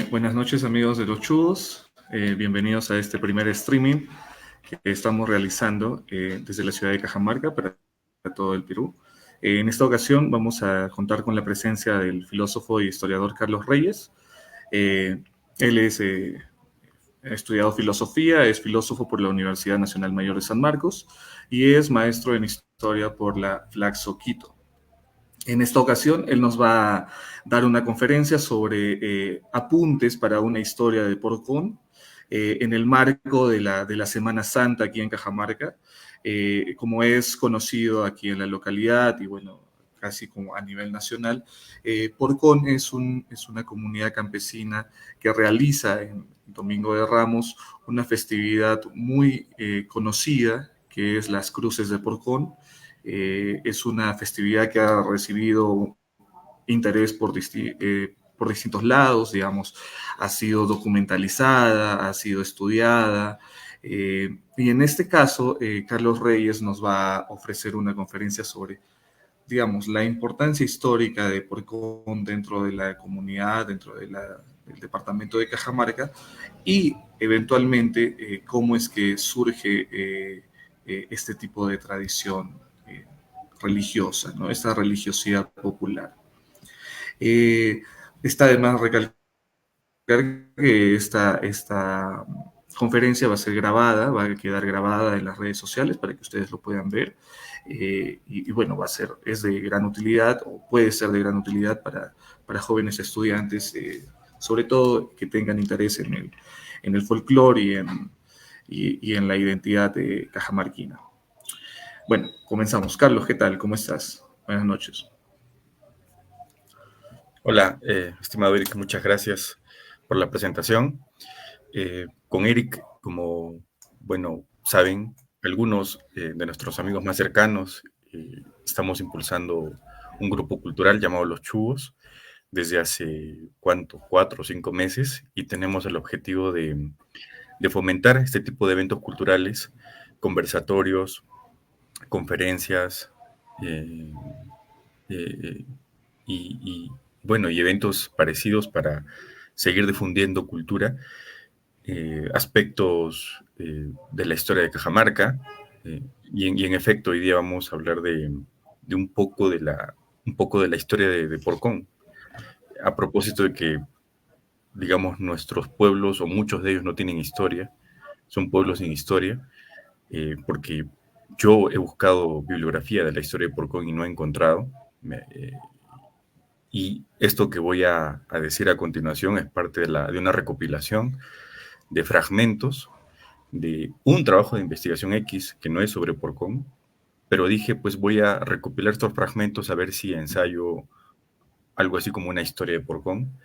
Buenas noches amigos de los Chubos, bienvenidos a este primer streaming que estamos realizando desde la ciudad de Cajamarca para todo el Perú. En esta ocasión vamos a contar con la presencia del filósofo y historiador Carlos Reyes. Él ha estudiado filosofía, es filósofo por la Universidad Nacional Mayor de San Marcos y es maestro en historia por la Flaxo Quito. En esta ocasión, él nos va a dar una conferencia sobre apuntes para una historia de Porcón en el marco de la Semana Santa aquí en Cajamarca. Como es conocido aquí en la localidad y bueno, casi como a nivel nacional, Porcón es una comunidad campesina que realiza en Domingo de Ramos una festividad muy conocida que es las Cruces de Porcón. Es una festividad que ha recibido interés por distintos lados, digamos, ha sido documentalizada, ha sido estudiada, y en este caso, Carlos Reyes nos va a ofrecer una conferencia sobre, digamos, la importancia histórica de Porcón dentro de la comunidad, del departamento de Cajamarca, y eventualmente cómo es que surge este tipo de tradición religiosa, ¿no? Esta religiosidad popular. Eh, Está además recalcar que esta conferencia va a ser grabada, va a quedar grabada en las redes sociales para que ustedes lo puedan ver. Y bueno, es de gran utilidad o puede ser de gran utilidad para jóvenes estudiantes, sobre todo que tengan interés en el folclore y en la identidad de cajamarquina. Bueno, comenzamos. Carlos, ¿qué tal? ¿Cómo estás? Buenas noches. Hola, estimado Eric, muchas gracias por la presentación. Con Eric, como, bueno, saben, algunos de nuestros amigos más cercanos, estamos impulsando un grupo cultural llamado Los Chubos desde hace, ¿cuánto? 4 o 5 meses, y tenemos el objetivo de fomentar este tipo de eventos culturales, conversatorios, conferencias, eh, eh, bueno, y eventos parecidos para seguir difundiendo cultura, aspectos de la historia de Cajamarca, y en efecto hoy día vamos a hablar de un poco de la historia de Porcón, a propósito de que, digamos, nuestros pueblos, o muchos de ellos, no tienen historia, son pueblos sin historia, porque yo he buscado bibliografía de la historia de Porcón y no he encontrado. Y esto que voy a decir a continuación es parte de una recopilación de fragmentos de un trabajo de investigación X que no es sobre Porcón, pero dije, pues voy a recopilar estos fragmentos a ver si ensayo algo así como una historia de Porcón,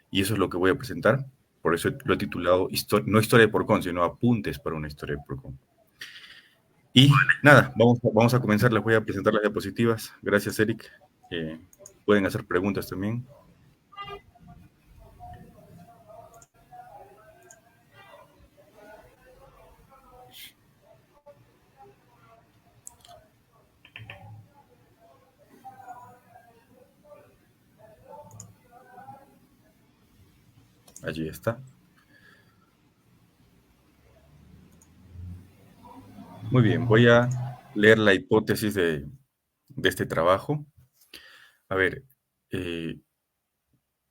y eso es lo que voy a presentar. Por eso lo he titulado no Historia de Porcón, sino Apuntes para una historia de Porcón. Y nada, vamos a comenzar. Les voy a presentar las diapositivas. Gracias, Eric. Pueden hacer preguntas también. Allí está. Muy bien, voy a leer la hipótesis de este trabajo. A ver, eh,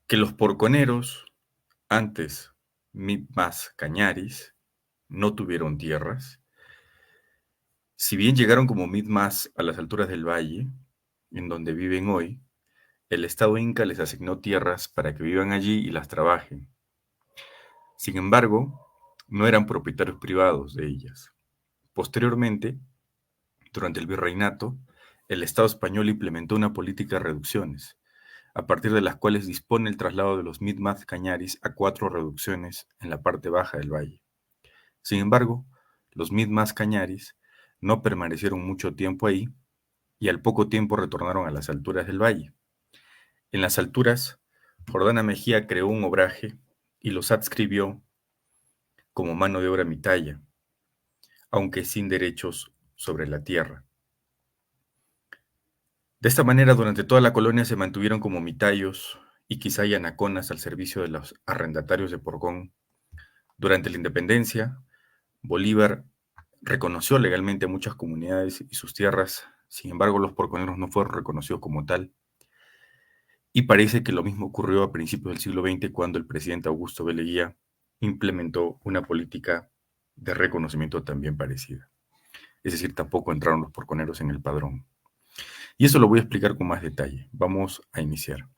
que los porconeros, antes Mitmas Cañaris, no tuvieron tierras. Si bien llegaron como Mitmas a las alturas del valle, en donde viven hoy, el Estado Inca les asignó tierras para que vivan allí y las trabajen. Sin embargo, no eran propietarios privados de ellas. Posteriormente, durante el virreinato, el Estado español implementó una política de reducciones, a partir de las cuales dispone el traslado de los Mitmas Cañaris a 4 reducciones en la parte baja del valle. Sin embargo, los Mitmas Cañaris no permanecieron mucho tiempo ahí y al poco tiempo retornaron a las alturas del valle. En las alturas, Jordana Mejía creó un obraje y los adscribió como mano de obra mitaya, aunque sin derechos sobre la tierra. De esta manera, durante toda la colonia se mantuvieron como mitayos y quizá yanaconas al servicio de los arrendatarios de Porcón. Durante la independencia, Bolívar reconoció legalmente a muchas comunidades y sus tierras, sin embargo los porconeros no fueron reconocidos como tal. Y parece que lo mismo ocurrió a principios del siglo XX cuando el presidente Augusto B. Leguía implementó una política de reconocimiento también parecida. Es decir, tampoco entraron los porconeros en el padrón. Y eso lo voy a explicar con más detalle. Vamos a iniciar.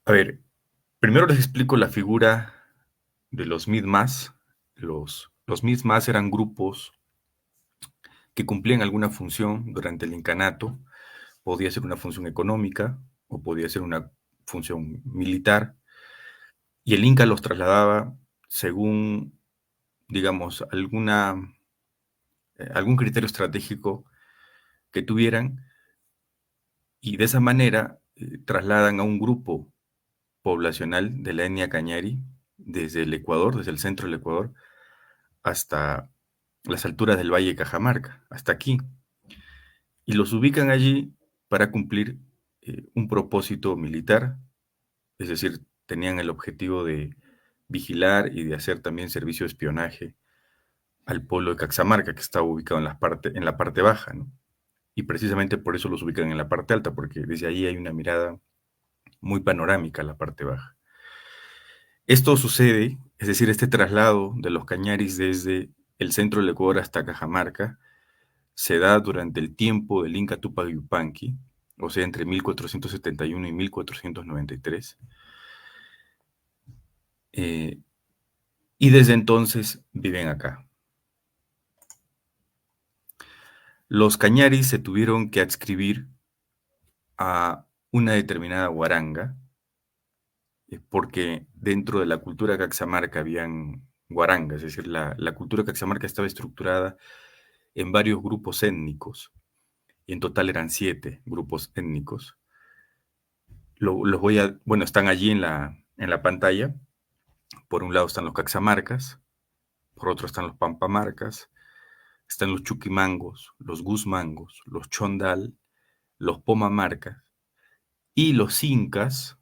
A ver, primero les explico la figura de los Mi'kmaq. Los Mi'kmaq eran grupos que cumplían alguna función durante el incanato. Podía ser una función económica o podía ser una función militar. Y el Inca los trasladaba según, digamos, algún criterio estratégico que tuvieran, y de esa manera trasladan a un grupo poblacional de la etnia Cañari desde el Ecuador, desde el centro del Ecuador, hasta las alturas del Valle de Cajamarca, hasta aquí, y los ubican allí para cumplir un propósito militar, es decir, tenían el objetivo de vigilar y de hacer también servicio de espionaje al pueblo de Caxamarca, que estaba ubicado en la parte baja, ¿no? Y precisamente por eso los ubican en la parte alta, porque desde ahí hay una mirada muy panorámica a la parte baja. Esto sucede, es decir, este traslado de los cañaris desde el centro del Ecuador hasta Cajamarca, se da durante el tiempo del Inca Tupac Yupanqui, o sea, entre 1471 y 1493. Y desde entonces viven acá. Los cañaris se tuvieron que adscribir a una determinada guaranga, porque dentro de la cultura caxamarca habían guarangas, es decir, la cultura caxamarca estaba estructurada en varios grupos étnicos, y en total eran 7 grupos étnicos. Bueno, están allí en la pantalla. Por un lado están los caxamarcas, por otro están los pampamarcas, están los chuquimangos, los guzmangos, los chondal, los pomamarcas, y los incas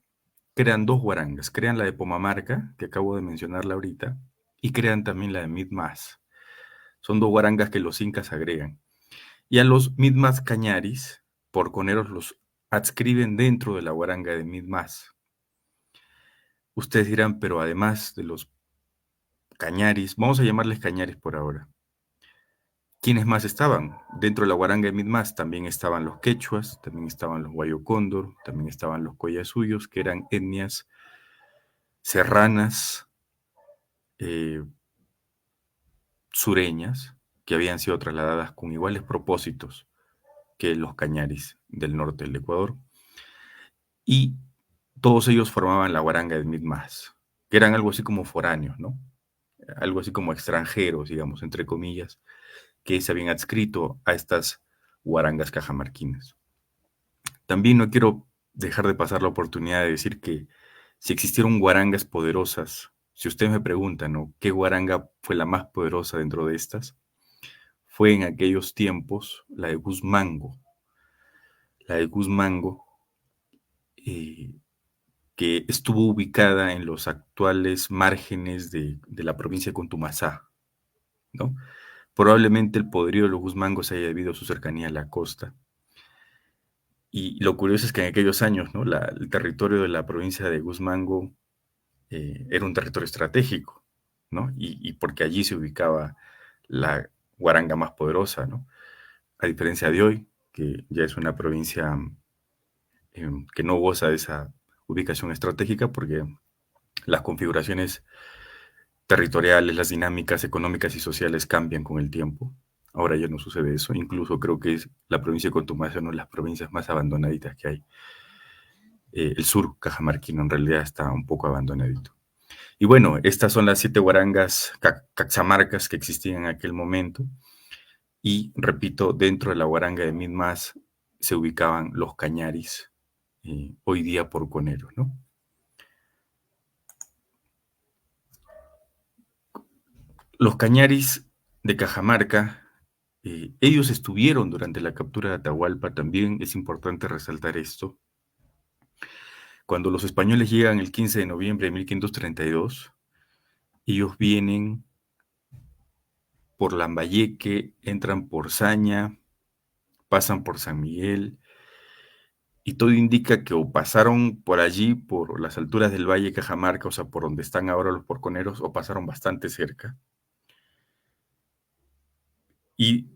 crean 2 guarangas. Crean la de Pomamarca, que acabo de mencionarla ahorita, y crean también la de Mi'kmaq. Son 2 guarangas que los incas agregan. Y a los Mi'kmaq cañaris, porconeros, los adscriben dentro de la guaranga de Mi'kmaq. Ustedes dirán, pero además de los cañaris, vamos a llamarles cañaris por ahora, ¿quiénes más estaban? Dentro de la guaranga de Mi'kmaq también estaban los quechuas, también estaban los guayocóndor, también estaban los collasuyos, que eran etnias serranas, sureñas, que habían sido trasladadas con iguales propósitos que los cañaris del norte del Ecuador, y todos ellos formaban la guaranga de Mi'kmaq, que eran algo así como foráneos, ¿no? Algo así como extranjeros, digamos, entre comillas, que se habían adscrito a estas guarangas cajamarquinas. También no quiero dejar de pasar la oportunidad de decir que si existieron guarangas poderosas, si ustedes me preguntan, ¿no?, ¿qué guaranga fue la más poderosa dentro de estas? Fue en aquellos tiempos la de Guzmango. La de Guzmango, que estuvo ubicada en los actuales márgenes de la provincia de Contumasá, ¿no? Probablemente el poderío de los Guzmangos haya debido a su cercanía a la costa. Y lo curioso es que en aquellos años, ¿no?, el territorio de la provincia de Guzmango era un territorio estratégico, ¿no? Y porque allí se ubicaba la guaranga más poderosa, ¿no? A diferencia de hoy, que ya es una provincia que no goza de esa ubicación estratégica, porque las configuraciones territoriales, las dinámicas económicas y sociales cambian con el tiempo. Ahora ya no sucede eso. Incluso creo que es la provincia de Contumacia una de las provincias más abandonaditas que hay. El sur cajamarquino en realidad está un poco abandonadito. Y bueno, estas son las 7 guarangas caxamarcas que existían en aquel momento. Y repito, dentro de la guaranga de Mi'kmaq se ubicaban los cañaris, hoy día porconeros, ¿no? Los cañaris de Cajamarca, ellos estuvieron durante la captura de Atahualpa, también es importante resaltar esto. Cuando los españoles llegan el 15 de noviembre de 1532, ellos vienen por Lambayeque, entran por Saña, pasan por San Miguel, y todo indica que o pasaron por allí, por las alturas del Valle de Cajamarca, o sea, por donde están ahora los porconeros, o pasaron bastante cerca. Y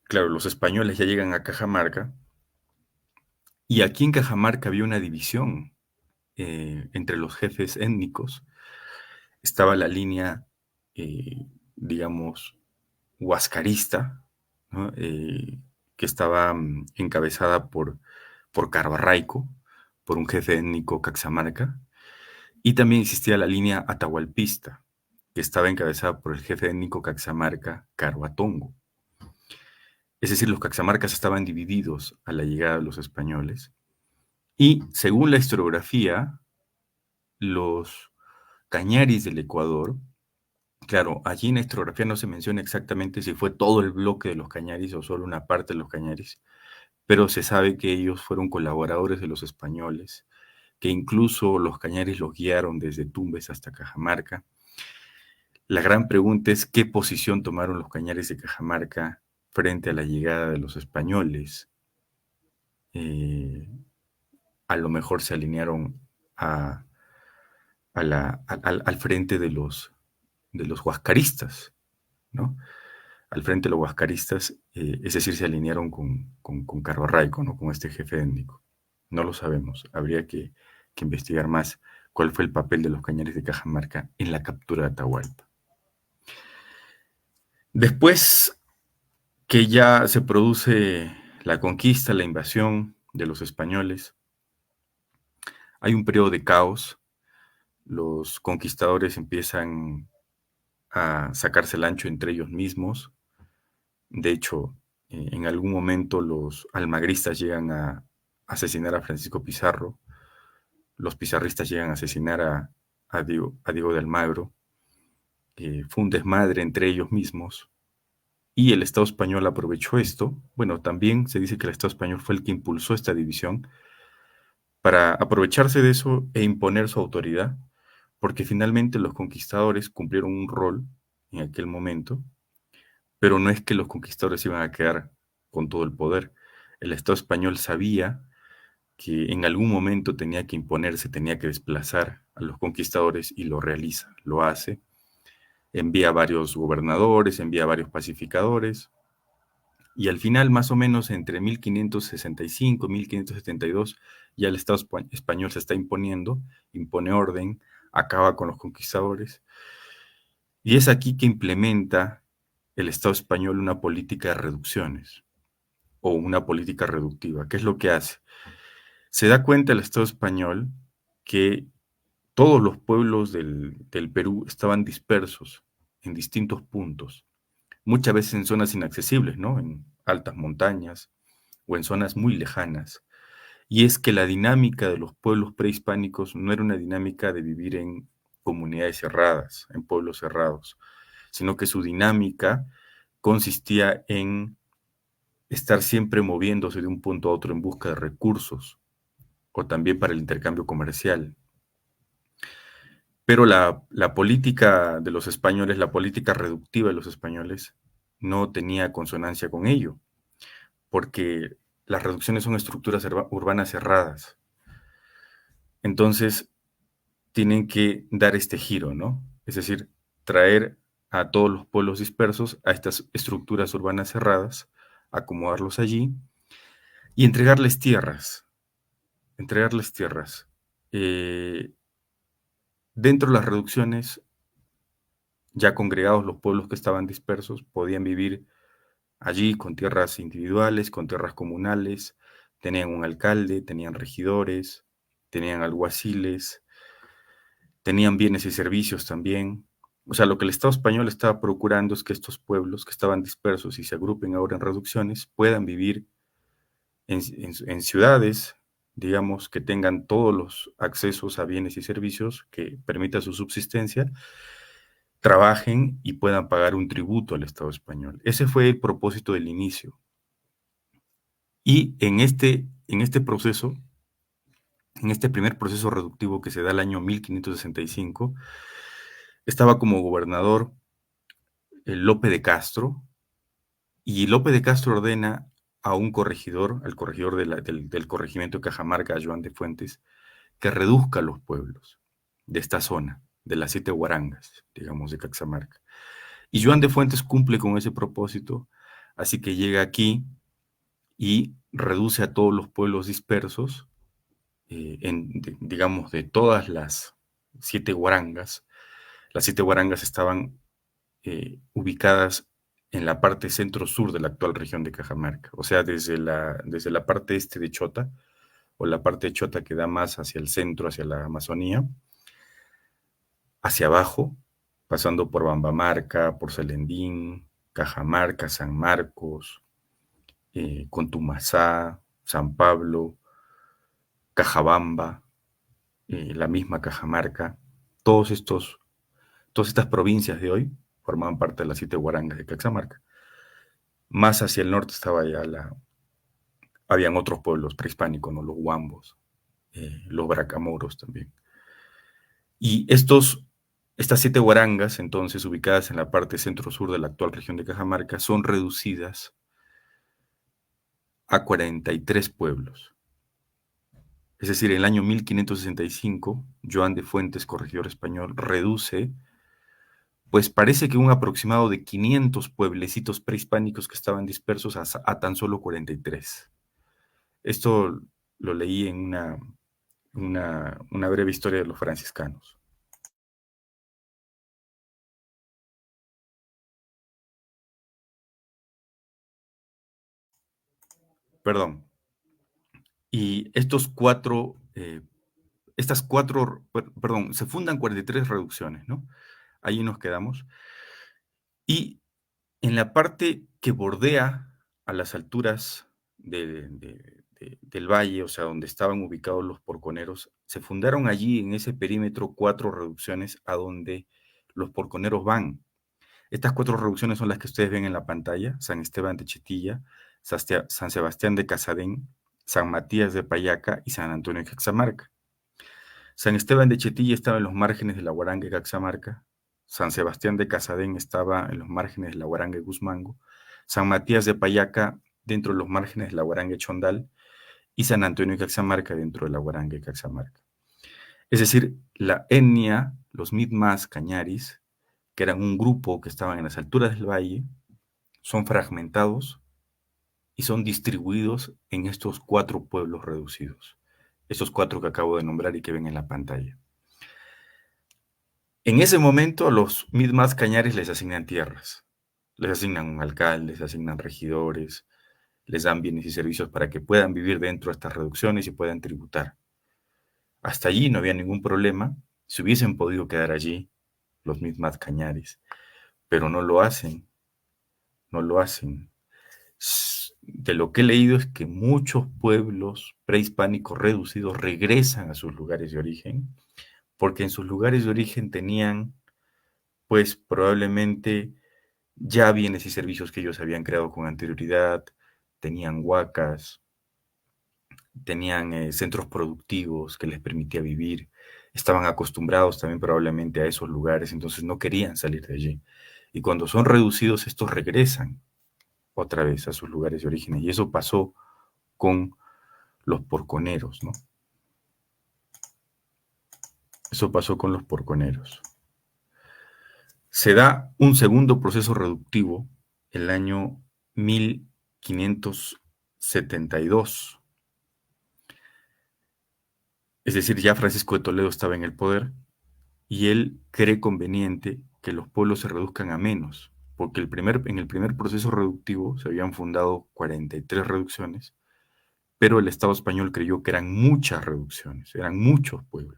claro, los españoles ya llegan a Cajamarca, y aquí en Cajamarca había una división entre los jefes étnicos. Estaba la línea, digamos, huascarista, ¿no? Que estaba encabezada por Carbarraico, por un jefe étnico caxamarca, y también existía la línea atahualpista, que estaba encabezada por el jefe étnico caxamarca Caruatongo. Es decir, los caxamarcas estaban divididos a la llegada de los españoles, y según la historiografía, los cañaris del Ecuador, claro, allí en la historiografía no se menciona exactamente si fue todo el bloque de los cañaris o solo una parte de los cañaris, pero se sabe que ellos fueron colaboradores de los españoles, que incluso los cañaris los guiaron desde Tumbes hasta Cajamarca. La gran pregunta es qué posición tomaron los cañaris de Cajamarca frente a la llegada de los españoles. A lo mejor se alinearon al frente de los huascaristas, ¿no? Al frente de los huascaristas, es decir, se alinearon con Carbarraico, ¿no? Con este jefe étnico. No lo sabemos. Habría que investigar más cuál fue el papel de los cañaris de Cajamarca en la captura de Atahualpa. Después que ya se produce la conquista, la invasión de los españoles, hay un periodo de caos. Los conquistadores empiezan a sacarse el ancho entre ellos mismos. De hecho, en algún momento los almagristas llegan a asesinar a Francisco Pizarro, los pizarristas llegan a asesinar a Diego de Almagro. Fue un desmadre entre ellos mismos, y el Estado español aprovechó esto. Bueno, también se dice que el Estado español fue el que impulsó esta división para aprovecharse de eso e imponer su autoridad, porque finalmente los conquistadores cumplieron un rol en aquel momento, pero no es que los conquistadores iban a quedar con todo el poder. El Estado español sabía que en algún momento tenía que imponerse, tenía que desplazar a los conquistadores, y lo realiza, lo hace. Envía varios gobernadores, envía varios pacificadores, y al final, más o menos entre 1565 y 1572, ya el Estado español se está imponiendo, impone orden, acaba con los conquistadores, y es aquí que implementa el Estado español una política de reducciones, o una política reductiva. ¿Qué es lo que hace? Se da cuenta el Estado español que todos los pueblos del Perú estaban dispersos en distintos puntos, muchas veces en zonas inaccesibles, ¿no? En altas montañas o en zonas muy lejanas. Y es que la dinámica de los pueblos prehispánicos no era una dinámica de vivir en comunidades cerradas, en pueblos cerrados, sino que su dinámica consistía en estar siempre moviéndose de un punto a otro en busca de recursos, o también para el intercambio comercial. Pero la política de los españoles, la política reductiva de los españoles, no tenía consonancia con ello, porque las reducciones son estructuras urbanas cerradas. Entonces, tienen que dar este giro, ¿no? Es decir, traer a todos los pueblos dispersos a estas estructuras urbanas cerradas, acomodarlos allí y entregarles tierras. Entregarles tierras. Dentro de las reducciones, ya congregados los pueblos que estaban dispersos, podían vivir allí con tierras individuales, con tierras comunales, tenían un alcalde, tenían regidores, tenían alguaciles, tenían bienes y servicios también. O sea, lo que el Estado español estaba procurando es que estos pueblos que estaban dispersos y se agrupen ahora en reducciones puedan vivir en ciudades, digamos, que tengan todos los accesos a bienes y servicios que permitan su subsistencia, trabajen y puedan pagar un tributo al Estado español. Ese fue el propósito del inicio. Y en este proceso, en este primer proceso reductivo que se da el año 1565, estaba como gobernador Lope de Castro, y Lope de Castro ordena a un corregidor, al corregidor del corregimiento de Cajamarca, a Joan de Fuentes, que reduzca los pueblos de esta zona, de las 7 guarangas, digamos, de Caxamarca. Y Joan de Fuentes cumple con ese propósito, así que llega aquí y reduce a todos los pueblos dispersos, digamos, de todas las 7 guarangas. Las 7 guarangas estaban ubicadas en la parte centro-sur de la actual región de Cajamarca, o sea, desde la parte este de Chota, o la parte de Chota que da más hacia el centro, hacia la Amazonía, hacia abajo, pasando por Bambamarca, por Selendín, Cajamarca, San Marcos, Contumasá, San Pablo, Cajabamba, la misma Cajamarca, todos estos, todas estas provincias de hoy formaban parte de las 7 guarangas de Caxamarca. Más hacia el norte estaba ya habían otros pueblos prehispánicos, ¿no? Los huambos, los bracamoros también. Y estas 7 guarangas, entonces, ubicadas en la parte centro-sur de la actual región de Cajamarca, son reducidas a 43 pueblos. Es decir, en el año 1565, Joan de Fuentes, corregidor español, reduce, pues parece que un aproximado de 500 pueblecitos prehispánicos que estaban dispersos a tan solo 43. Esto lo leí en una breve historia de los franciscanos. Perdón. Y se fundan 43 reducciones, ¿no? Ahí nos quedamos. Y en la parte que bordea a las alturas del valle, o sea, donde estaban ubicados los porconeros, se fundaron allí en ese perímetro 4 reducciones a donde los porconeros van. Estas 4 reducciones son las que ustedes ven en la pantalla: San Esteban de Chetilla, San Sebastián de Casadén, San Matías de Payaca y San Antonio de Caxamarca. San Esteban de Chetilla estaba en los márgenes de la Guaranga de Caxamarca, San Sebastián de Casadén estaba en los márgenes de la Guaranga de Guzmango, San Matías de Payaca dentro de los márgenes de la Guaranga de Chondal y San Antonio de Caxamarca dentro de la Guaranga de Caxamarca. Es decir, la etnia, los Mi'kmaq Cañaris, que eran un grupo que estaban en las alturas del valle, son fragmentados y son distribuidos en estos 4 pueblos reducidos, estos 4 que acabo de nombrar y que ven en la pantalla. En ese momento, a los Mi'kmaq Cañaris les asignan tierras, les asignan un alcalde, les asignan regidores, les dan bienes y servicios para que puedan vivir dentro de estas reducciones y puedan tributar. Hasta allí no había ningún problema, si hubiesen podido quedar allí los Mi'kmaq Cañaris, pero no lo hacen, no lo hacen. De lo que he leído es que muchos pueblos prehispánicos reducidos regresan a sus lugares de origen, porque en sus lugares de origen tenían, pues probablemente ya bienes y servicios que ellos habían creado con anterioridad, tenían huacas, tenían centros productivos que les permitía vivir, estaban acostumbrados también probablemente a esos lugares, entonces no querían salir de allí. Y cuando son reducidos, estos regresan otra vez a sus lugares de origen. Y eso pasó con los porconeros, ¿no? Eso pasó con los porconeros. Se da un segundo proceso reductivo el año 1572. Es decir, ya Francisco de Toledo estaba en el poder y él cree conveniente que los pueblos se reduzcan a menos, porque en el primer proceso reductivo se habían fundado 43 reducciones, pero el Estado español creyó que eran muchas reducciones, eran muchos pueblos.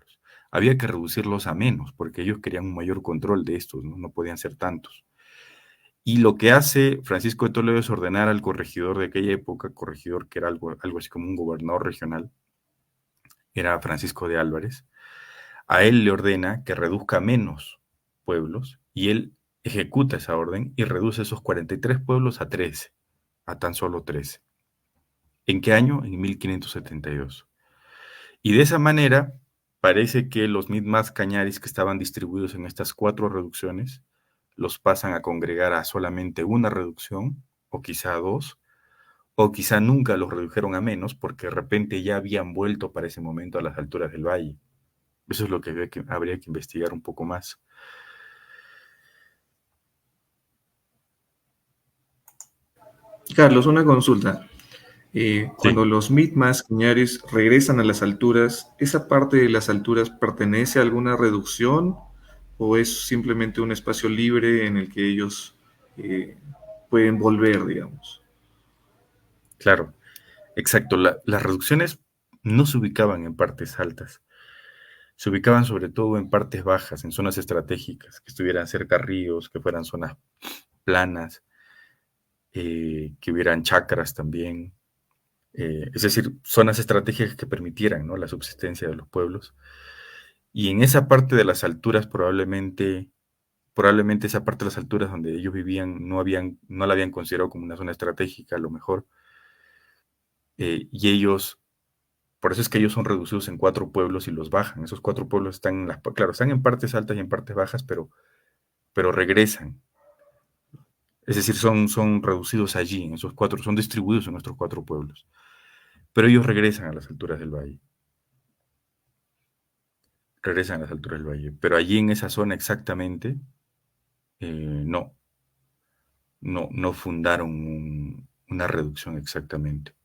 Había que reducirlos a menos, porque ellos querían un mayor control de estos, no podían ser tantos. Y lo que hace Francisco de Toledo es ordenar al corregidor de aquella época, corregidor que era algo así como un gobernador regional, era Francisco de Álvarez. A él le ordena que reduzca menos pueblos y él ejecuta esa orden y reduce esos 43 pueblos a 13, a tan solo 13. ¿En qué año? En 1572. Y de esa manera, parece que los Mi'kmaq cañaris que estaban distribuidos en estas 4 reducciones, los pasan a congregar a solamente una reducción, o quizá 2, o quizá nunca los redujeron a menos, porque de repente ya habían vuelto para ese momento a las alturas del valle. Eso es lo que habría que investigar un poco más. Carlos, una consulta. Sí, Cuando los Mi'kmaq Cañaris regresan a las alturas, ¿esa parte de las alturas pertenece a alguna reducción o es simplemente un espacio libre en el que ellos eh, pueden volver, digamos? claro, exacto. Las reducciones no se ubicaban en partes altas, se ubicaban sobre todo en partes bajas, en zonas estratégicas, que estuvieran cerca a ríos, que fueran zonas planas, que hubieran chacras también, es decir, zonas estratégicas que permitieran, ¿no?, la subsistencia de los pueblos. Y en esa parte de las alturas probablemente esa parte de las alturas donde ellos vivían no la habían considerado como una zona estratégica a lo mejor, y ellos, por eso es que ellos son reducidos en 4 pueblos y los bajan. Esos 4 pueblos están claro, están en partes altas y en partes bajas, pero regresan. Es decir, son reducidos allí, en esos 4, son distribuidos en nuestros 4 pueblos. Pero ellos regresan a las alturas del valle. Regresan a las alturas del valle. Pero allí en esa zona exactamente, no, no fundaron una reducción exactamente.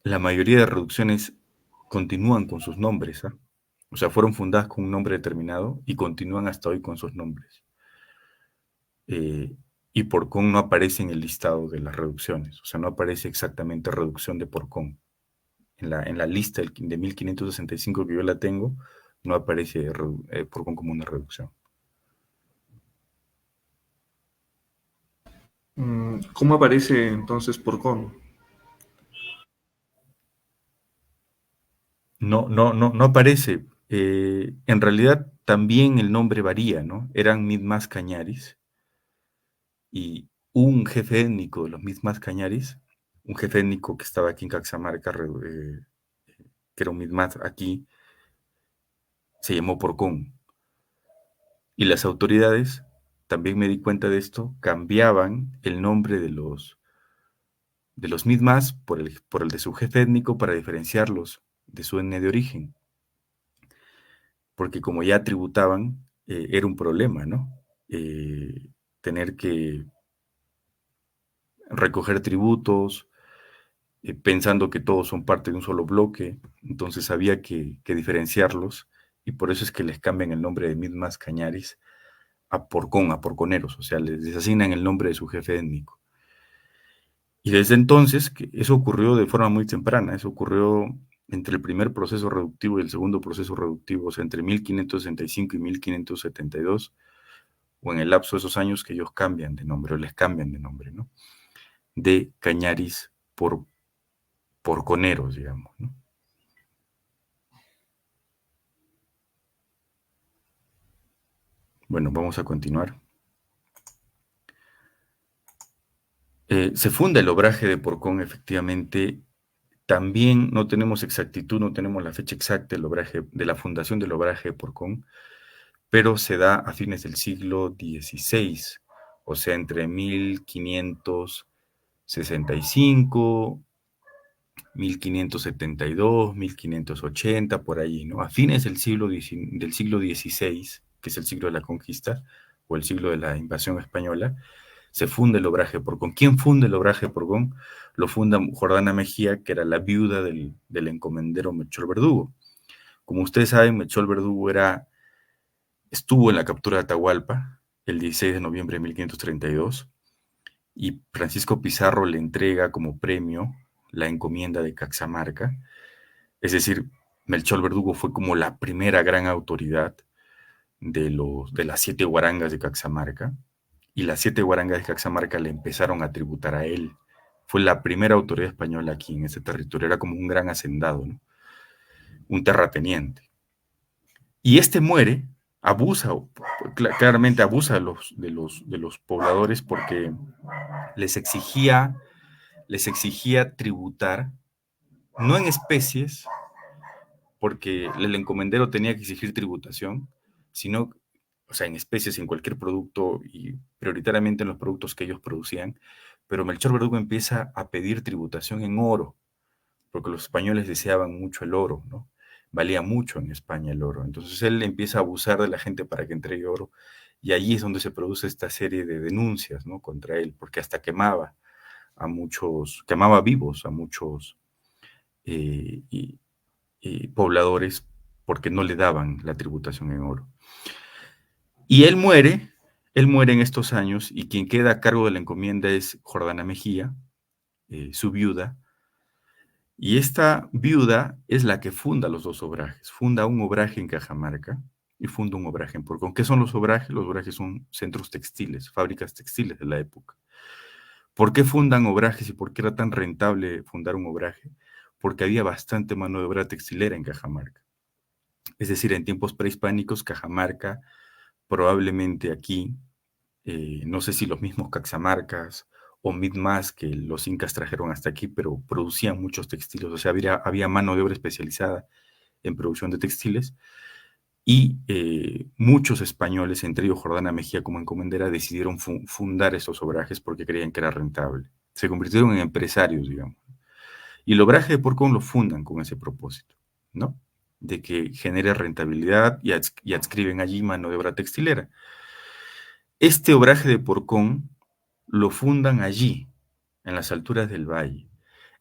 La mayoría de reducciones continúan con sus nombres, ¿ah? O sea, fueron fundadas con un nombre determinado y continúan hasta hoy con sus nombres. Y Porcón no aparece en el listado de las reducciones, o sea, no aparece exactamente reducción de Porcón. En la lista de 1565 que yo la tengo, no aparece Porcón como una reducción. ¿Cómo aparece entonces Porcón? No aparece. En realidad también el nombre varía, ¿no? Eran Mi'kmaq Cañaris y un jefe étnico de los Mi'kmaq Cañaris, un jefe étnico que estaba aquí en Caxamarca, que era un Mi'kmaq aquí, se llamó Porcón. Y las autoridades, también me di cuenta de esto, cambiaban el nombre de los Mi'kmaq por el de su jefe étnico para diferenciarlos de su etnia de origen. Porque como ya tributaban, era un problema, ¿no? Tener que recoger tributos, pensando que todos son parte de un solo bloque, entonces había que diferenciarlos, y por eso es que les cambian el nombre de Mi'kmaq Cañaris a Porcón, a Porconeros, o sea, les asignan el nombre de su jefe étnico. Y desde entonces, que eso ocurrió de forma muy temprana, eso ocurrió entre el primer proceso reductivo y el segundo proceso reductivo, o sea, entre 1565 y 1572, o en el lapso de esos años que ellos cambian de nombre, o les cambian de nombre, ¿no? De Cañaris por Porconeros, digamos, ¿no? Bueno, vamos a continuar. Se funda el obraje de Porcón, efectivamente. También no tenemos exactitud, no tenemos la fecha exacta de la fundación del obraje de Porcón, pero se da a fines del siglo XVI, o sea, entre 1565, 1572, 1580, por ahí, ¿no? A fines del siglo XVI, que es el siglo de la conquista, o el siglo de la invasión española, se funda el obraje de Porcón. ¿Quién funda el obraje de Porcón? Lo funda Jordana Mejía, que era la viuda del encomendero Melchor Verdugo. Como ustedes saben, Melchor Verdugo estuvo en la captura de Atahualpa el 16 de noviembre de 1532, y Francisco Pizarro le entrega como premio la encomienda de Caxamarca. Es decir, Melchor Verdugo fue como la primera gran autoridad de las 7 guarangas de Caxamarca, y las 7 guarangas de Caxamarca le empezaron a tributar a él. Fue la primera autoridad española aquí en ese territorio, era como un gran hacendado, ¿no? Un terrateniente. Y este muere, abusa, claramente abusa de los pobladores, porque les exigía tributar no en especies, porque el encomendero tenía que exigir tributación, sino, o sea, en especies, en cualquier producto y prioritariamente en los productos que ellos producían, pero Melchor Verdugo empieza a pedir tributación en oro, porque los españoles deseaban mucho el oro, ¿no? Valía mucho en España el oro. Entonces él empieza a abusar de la gente para que entregue oro, y allí es donde se produce esta serie de denuncias, ¿no? Contra él, porque hasta quemaba a muchos, quemaba vivos a muchos eh, y, pobladores porque no le daban la tributación en oro. Y él muere en estos años, y quien queda a cargo de la encomienda es Jordana Mejía, su viuda, y esta viuda es la que funda los dos obrajes. Funda un obraje en Cajamarca y funda un obraje en Porcón. ¿Qué son los obrajes? Los obrajes son centros textiles, fábricas textiles de la época. ¿Por qué fundan obrajes y por qué era tan rentable fundar un obraje? Porque había bastante mano de obra textilera en Cajamarca. Es decir, en tiempos prehispánicos, Cajamarca, probablemente aquí, no sé si los mismos Caxamarcas o Mitmas que los incas trajeron hasta aquí, pero producían muchos textiles, o sea, había mano de obra especializada en producción de textiles, y muchos españoles, entre ellos Jordana Mejía como encomendera, decidieron fundar esos obrajes porque creían que era rentable. Se convirtieron en empresarios, digamos. Y el obraje de Porcón lo fundan con ese propósito, ¿no? De que genere rentabilidad, y adscriben allí mano de obra textilera. Este obraje de Porcón lo fundan allí, en las alturas del valle.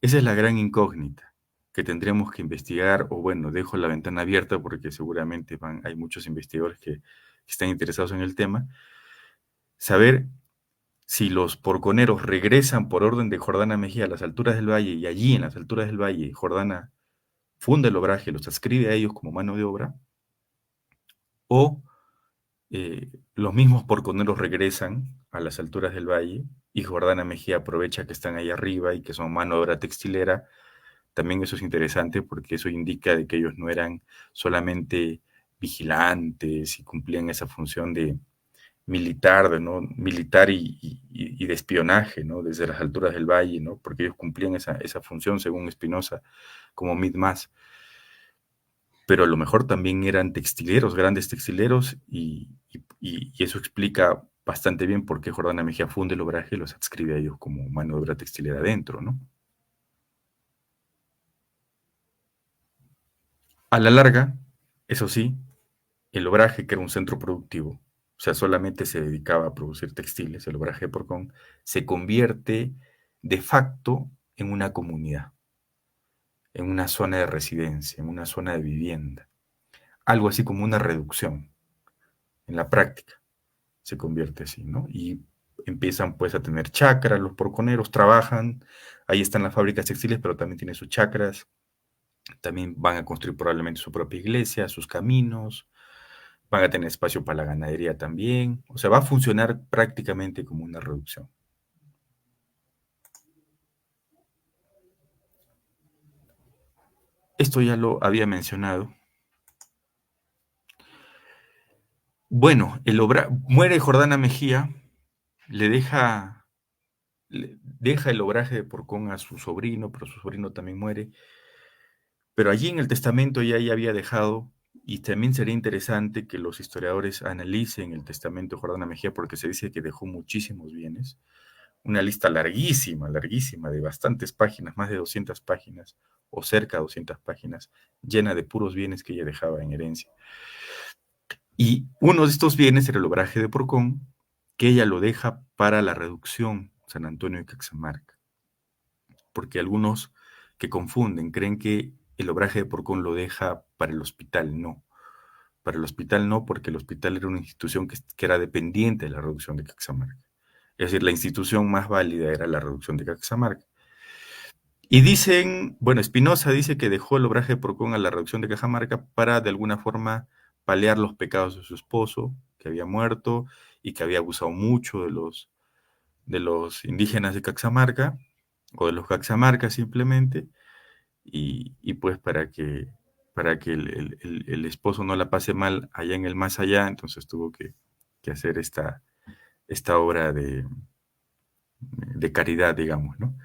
Esa es la gran incógnita que tendremos que investigar, o bueno, dejo la ventana abierta porque seguramente hay muchos investigadores que están interesados en el tema, saber si los porconeros regresan por orden de Jordana Mejía a las alturas del valle, y allí en las alturas del valle Jordana funda el obraje, los adscribe a ellos como mano de obra, o los mismos porconeros regresan a las alturas del valle y Jordana Mejía aprovecha que están ahí arriba y que son mano de obra textilera. También eso es interesante porque eso indica de que ellos no eran solamente vigilantes y cumplían esa función de militar, ¿no? Militar y de espionaje, ¿no? Desde las alturas del valle, ¿no? Porque ellos cumplían esa función, según Espinosa, como Mitmas. Pero a lo mejor también eran textileros, grandes textileros, y eso explica bastante bien por qué Jordana Mejía funda el obraje y los adscribe a ellos como mano de obra textilera adentro, ¿no? A la larga, eso sí, el obraje, que era un centro productivo, o sea, solamente se dedicaba a producir textiles, el obraje de Porcón, se convierte de facto en una comunidad, en una zona de residencia, en una zona de vivienda, algo así como una reducción en la práctica. Se convierte así, ¿no? Y empiezan pues a tener chacras, los porconeros trabajan, ahí están las fábricas textiles, pero también tienen sus chacras, también van a construir probablemente su propia iglesia, sus caminos, van a tener espacio para la ganadería también, o sea, va a funcionar prácticamente como una reducción. Esto ya lo había mencionado. Bueno, muere Jordana Mejía, deja el obraje de Porcón a su sobrino, pero su sobrino también muere. Pero allí en el testamento ya ella había dejado, y también sería interesante que los historiadores analicen el testamento de Jordana Mejía, porque se dice que dejó muchísimos bienes, una lista larguísima, larguísima, de bastantes páginas, más de 200 páginas, o cerca de 200 páginas, llena de puros bienes que ella dejaba en herencia. Y uno de estos bienes era el obraje de Porcón, que ella lo deja para la reducción San Antonio de Caxamarca, porque algunos que confunden creen que el obraje de Porcón lo deja para el hospital. No, para el hospital no, porque el hospital era una institución que era dependiente de la reducción de Caxamarca. Es decir, la institución más válida era la reducción de Caxamarca. Y dicen, bueno, Espinosa dice que dejó el obraje de Porcón a la reducción de Cajamarca para de alguna forma paliar los pecados de su esposo, que había muerto y que había abusado mucho de los indígenas de Caxamarca, o de los Caxamarcas simplemente, y pues para que el esposo no la pase mal allá en el más allá, entonces tuvo que hacer esta obra de caridad, digamos, ¿no?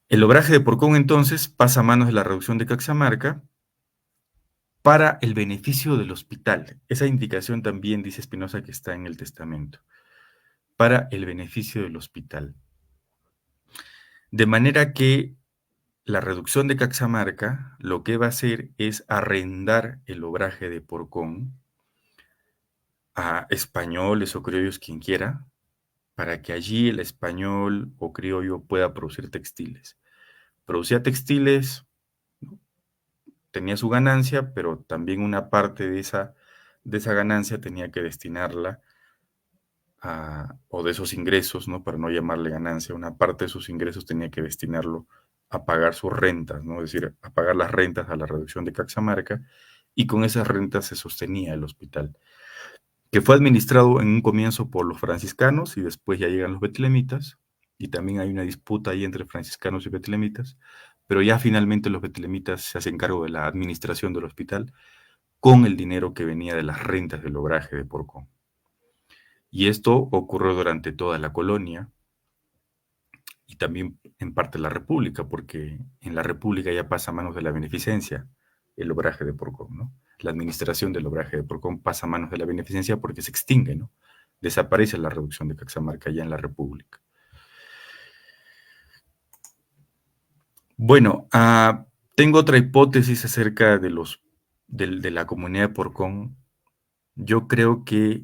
El obraje de Porcón entonces pasa a manos de la reducción de Caxamarca para el beneficio del hospital. Esa indicación también dice Espinosa que está en el testamento. Para el beneficio del hospital. De manera que la reducción de Caxamarca lo que va a hacer es arrendar el obraje de Porcón a españoles o criollos, quien quiera, para que allí el español o criollo pueda producir textiles. Producía textiles, tenía su ganancia, pero también una parte de esa ganancia tenía que destinarla o de esos ingresos, ¿no? Para no llamarle ganancia, una parte de sus ingresos tenía que destinarlo a pagar sus rentas, ¿no? Es decir, a pagar las rentas a la reducción de Caxamarca, y con esas rentas se sostenía el hospital, que fue administrado en un comienzo por los franciscanos y después ya llegan los betlemitas, y también hay una disputa ahí entre franciscanos y betlemitas, pero ya finalmente los betlemitas se hacen cargo de la administración del hospital con el dinero que venía de las rentas del obraje de Porcón. Y esto ocurrió durante toda la colonia y también en parte la República, porque en la República ya pasa a manos de la beneficencia el obraje de Porcón, ¿no? La administración del obraje de Porcón pasa a manos de la beneficencia porque se extingue, ¿no? Desaparece la reducción de Caxamarca ya en la República. Bueno, tengo otra hipótesis acerca de la comunidad de Porcón. Yo creo que,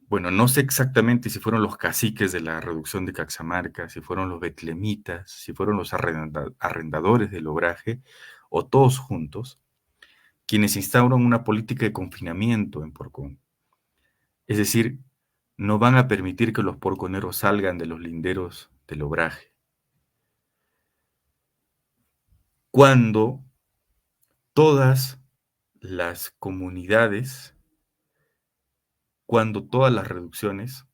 bueno, no sé exactamente si fueron los caciques de la reducción de Caxamarca, si fueron los betlemitas, si fueron los arrendadores del obraje, o todos juntos, quienes instauran una política de confinamiento en Porcón. Es decir, no van a permitir que los porconeros salgan de los linderos del obraje. Cuando todas las comunidades, cuando todas las reducciones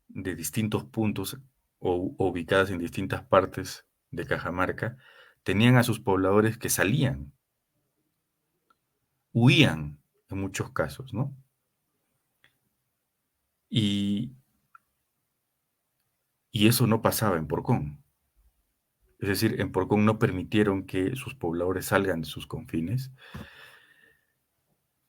de distintos puntos o ubicadas en distintas partes de Cajamarca, tenían a sus pobladores que salían, huían en muchos casos, ¿no? Y eso no pasaba en Porcón. Es decir, en Porcón no permitieron que sus pobladores salgan de sus confines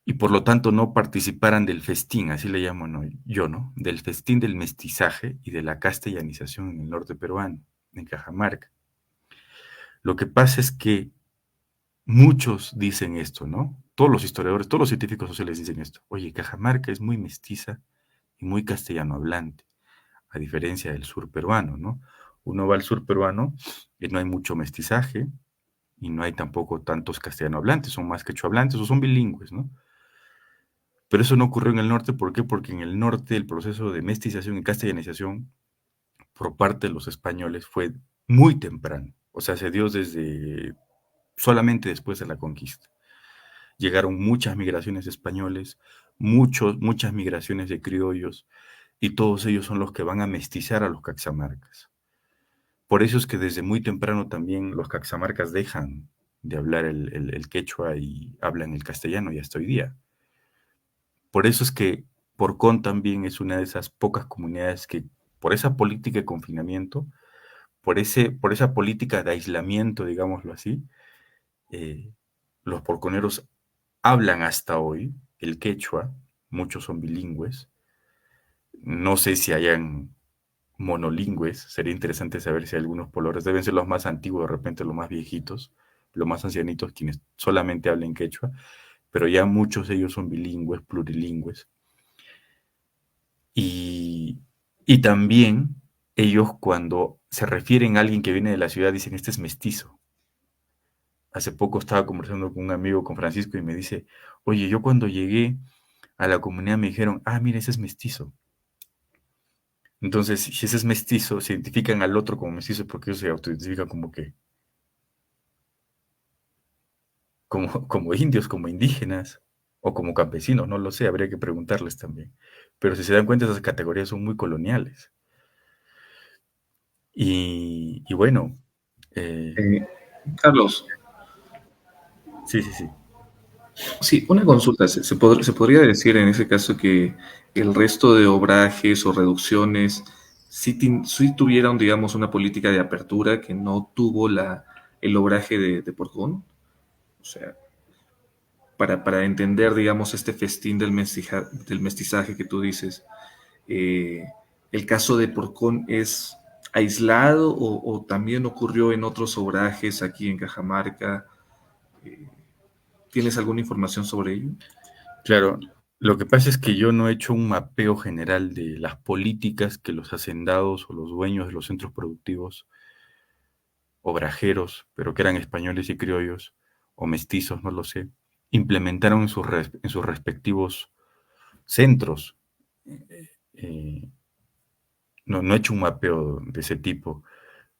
y por lo tanto no participaran del festín, así le llamo yo, ¿no? Del festín del mestizaje y de la castellanización en el norte peruano, en Cajamarca. Lo que pasa es que muchos dicen esto, ¿no? Todos los historiadores, todos los científicos sociales dicen esto. Oye, Cajamarca es muy mestiza y muy castellano hablante, a diferencia del sur peruano, ¿no? Uno va al sur peruano y no hay mucho mestizaje y no hay tampoco tantos castellano hablantes, son más quechua hablantes o son bilingües, ¿no? Pero eso no ocurrió en el norte, ¿por qué? Porque en el norte el proceso de mestización y castellanización por parte de los españoles fue muy temprano, o sea, se dio desde solamente después de la conquista. Llegaron muchas migraciones de españoles, muchas migraciones de criollos, y todos ellos son los que van a mestizar a los caxamarcas. Por eso es que desde muy temprano también los caxamarcas dejan de hablar el quechua y hablan el castellano y hasta hoy día. Por eso es que Porcón también es una de esas pocas comunidades que, por esa política de confinamiento, por esa política de aislamiento, digámoslo así, los porconeros hablan hasta hoy el quechua, muchos son bilingües, no sé si hayan monolingües, sería interesante saber si hay algunos pobladores, deben ser los más antiguos, de repente los más viejitos, los más ancianitos, quienes solamente hablan quechua, pero ya muchos de ellos son bilingües, plurilingües. Y también ellos cuando se refieren a alguien que viene de la ciudad dicen, este es mestizo. Hace poco estaba conversando con un amigo, con Francisco, y me dice, oye, yo cuando llegué a la comunidad me dijeron, mira, ese es mestizo. Entonces, si ese es mestizo, se identifican al otro como mestizo porque ellos se autoidentifican como que, como indios, como indígenas o como campesinos, no lo sé, habría que preguntarles también. Pero si se dan cuenta, esas categorías son muy coloniales. Y bueno, Carlos, sí, sí, sí. sí, una consulta. ¿Se podría decir en ese caso que el resto de obrajes o reducciones sí tuvieron, digamos, una política de apertura que no tuvo el obraje de Porcón. O sea, para entender, digamos, este festín del mestizaje que tú dices, eh, ¿el caso de Porcón es aislado o también ocurrió en otros obrajes aquí en Cajamarca? Eh, ¿Tienes alguna información sobre ello? Claro, lo que pasa es que yo no he hecho un mapeo general de las políticas que los hacendados o los dueños de los centros productivos obrajeros, pero que eran españoles y criollos, o mestizos, no lo sé, implementaron en sus respectivos centros. Eh, no he hecho un mapeo de ese tipo,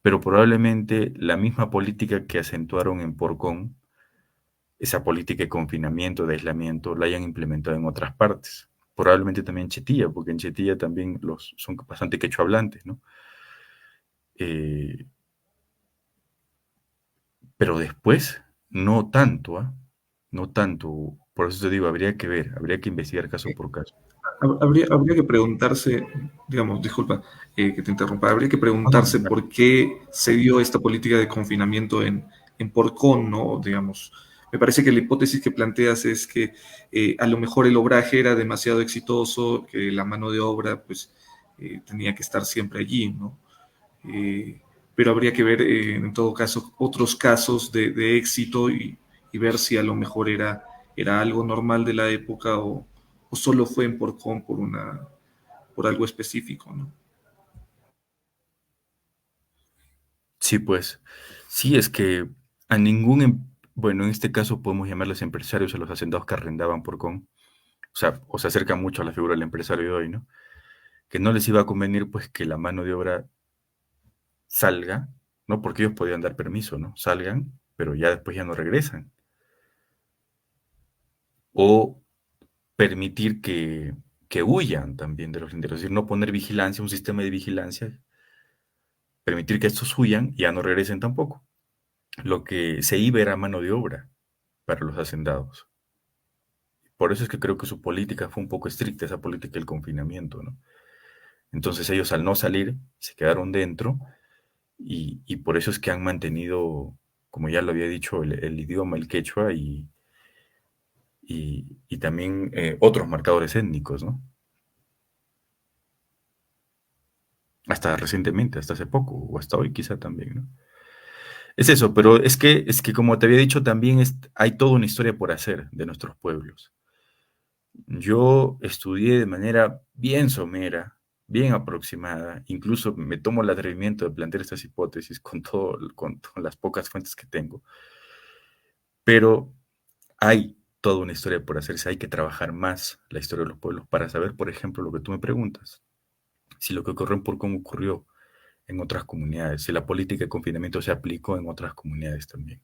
pero probablemente la misma política que acentuaron en Porcón, esa política de confinamiento, de aislamiento, la hayan implementado en otras partes. Probablemente también en Chetilla, porque en Chetilla también son bastante quechohablantes, ¿no? Eh, pero después, no tanto, ¿ah? No tanto. Por eso te digo, habría que ver, habría que investigar caso por caso. Habría que preguntarse, digamos, disculpa que te interrumpa, habría que No, no, preguntarse por qué se dio esta política de confinamiento en Porcón, ¿no? Digamos, me parece que la hipótesis que planteas es que a lo mejor el obraje era demasiado exitoso, que la mano de obra, pues, tenía que estar siempre allí, ¿no? Eh, pero habría que ver, en todo caso, otros casos de éxito y ver si a lo mejor era algo normal de la época o solo fue en Porcón por algo específico, ¿no? sí, pues, sí, es que a ningún, bueno, en este caso podemos llamarles empresarios a los hacendados que arrendaban Porcón, o se acerca mucho a la figura del empresario de hoy, ¿no? Que no les iba a convenir, pues, que la mano de obra salga, ¿no? Porque ellos podían dar permiso, ¿no? Salgan, pero ya después ya no regresan. O permitir que huyan también de los linderos, es decir, no poner vigilancia, un sistema de vigilancia, permitir que estos huyan y ya no regresen tampoco. Lo que se iba era mano de obra para los hacendados. Por eso es que creo que su política fue un poco estricta, esa política del confinamiento, ¿no? Entonces ellos al no salir se quedaron dentro y por eso es que han mantenido, como ya lo había dicho, el idioma, el quechua y también otros marcadores étnicos, ¿no? Hasta recientemente, hasta hace poco, o hasta hoy quizá también, ¿no? Es eso, pero es que como te había dicho, también hay toda una historia por hacer de nuestros pueblos. Yo estudié de manera bien somera, bien aproximada, incluso me tomo el atrevimiento de plantear estas hipótesis con todas las pocas fuentes que tengo, pero hay toda una historia por hacerse, hay que trabajar más la historia de los pueblos para saber, por ejemplo, lo que tú me preguntas, si lo que ocurrió en Porcón ocurrió en otras comunidades, si la política de confinamiento se aplicó en otras comunidades también.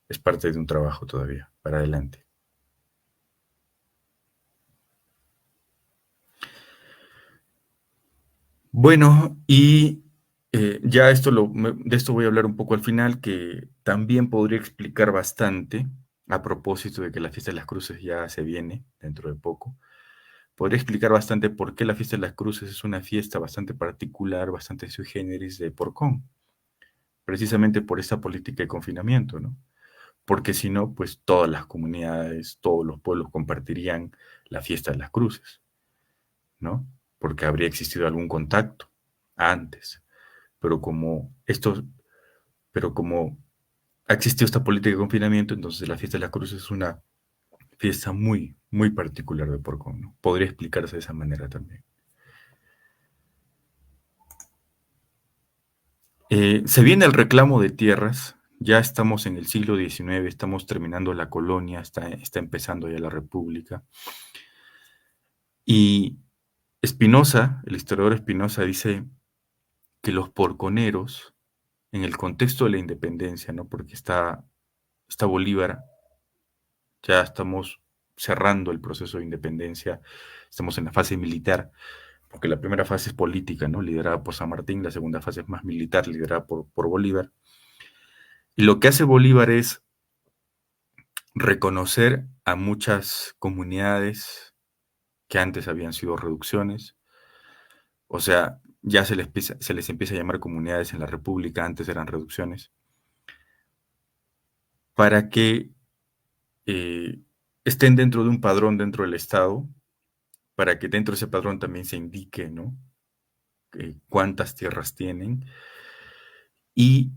Es parte de un trabajo todavía, para adelante. Bueno, y ya de esto voy a hablar un poco al final, que también podría explicar bastante, a propósito de que la Fiesta de las Cruces ya se viene dentro de poco, podría explicar bastante por qué la Fiesta de las Cruces es una fiesta bastante particular, bastante sui generis de Porcón, precisamente por esa política de confinamiento, ¿no? Porque si no, pues todas las comunidades, todos los pueblos compartirían la Fiesta de las Cruces, ¿no? Porque habría existido algún contacto antes. Pero como esto, pero como ha existido esta política de confinamiento, entonces la fiesta de la Cruz es una fiesta muy, muy particular de Porcón, ¿no? Podría explicarse de esa manera también. Se viene el reclamo de tierras, ya estamos en el siglo XIX, estamos terminando la colonia, está empezando ya la república. Y Espinosa, el historiador Espinosa, dice que los porconeros, en el contexto de la independencia, ¿no? Porque está Bolívar, ya estamos cerrando el proceso de independencia, estamos en la fase militar, porque la primera fase es política, ¿no? Liderada por San Martín, la segunda fase es más militar, liderada por Bolívar. Y lo que hace Bolívar es reconocer a muchas comunidades que antes habían sido reducciones. O sea, ya se les empieza a llamar comunidades en la República, antes eran reducciones, para que estén dentro de un padrón dentro del Estado, para que dentro de ese padrón también se indique, ¿no? Cuántas tierras tienen y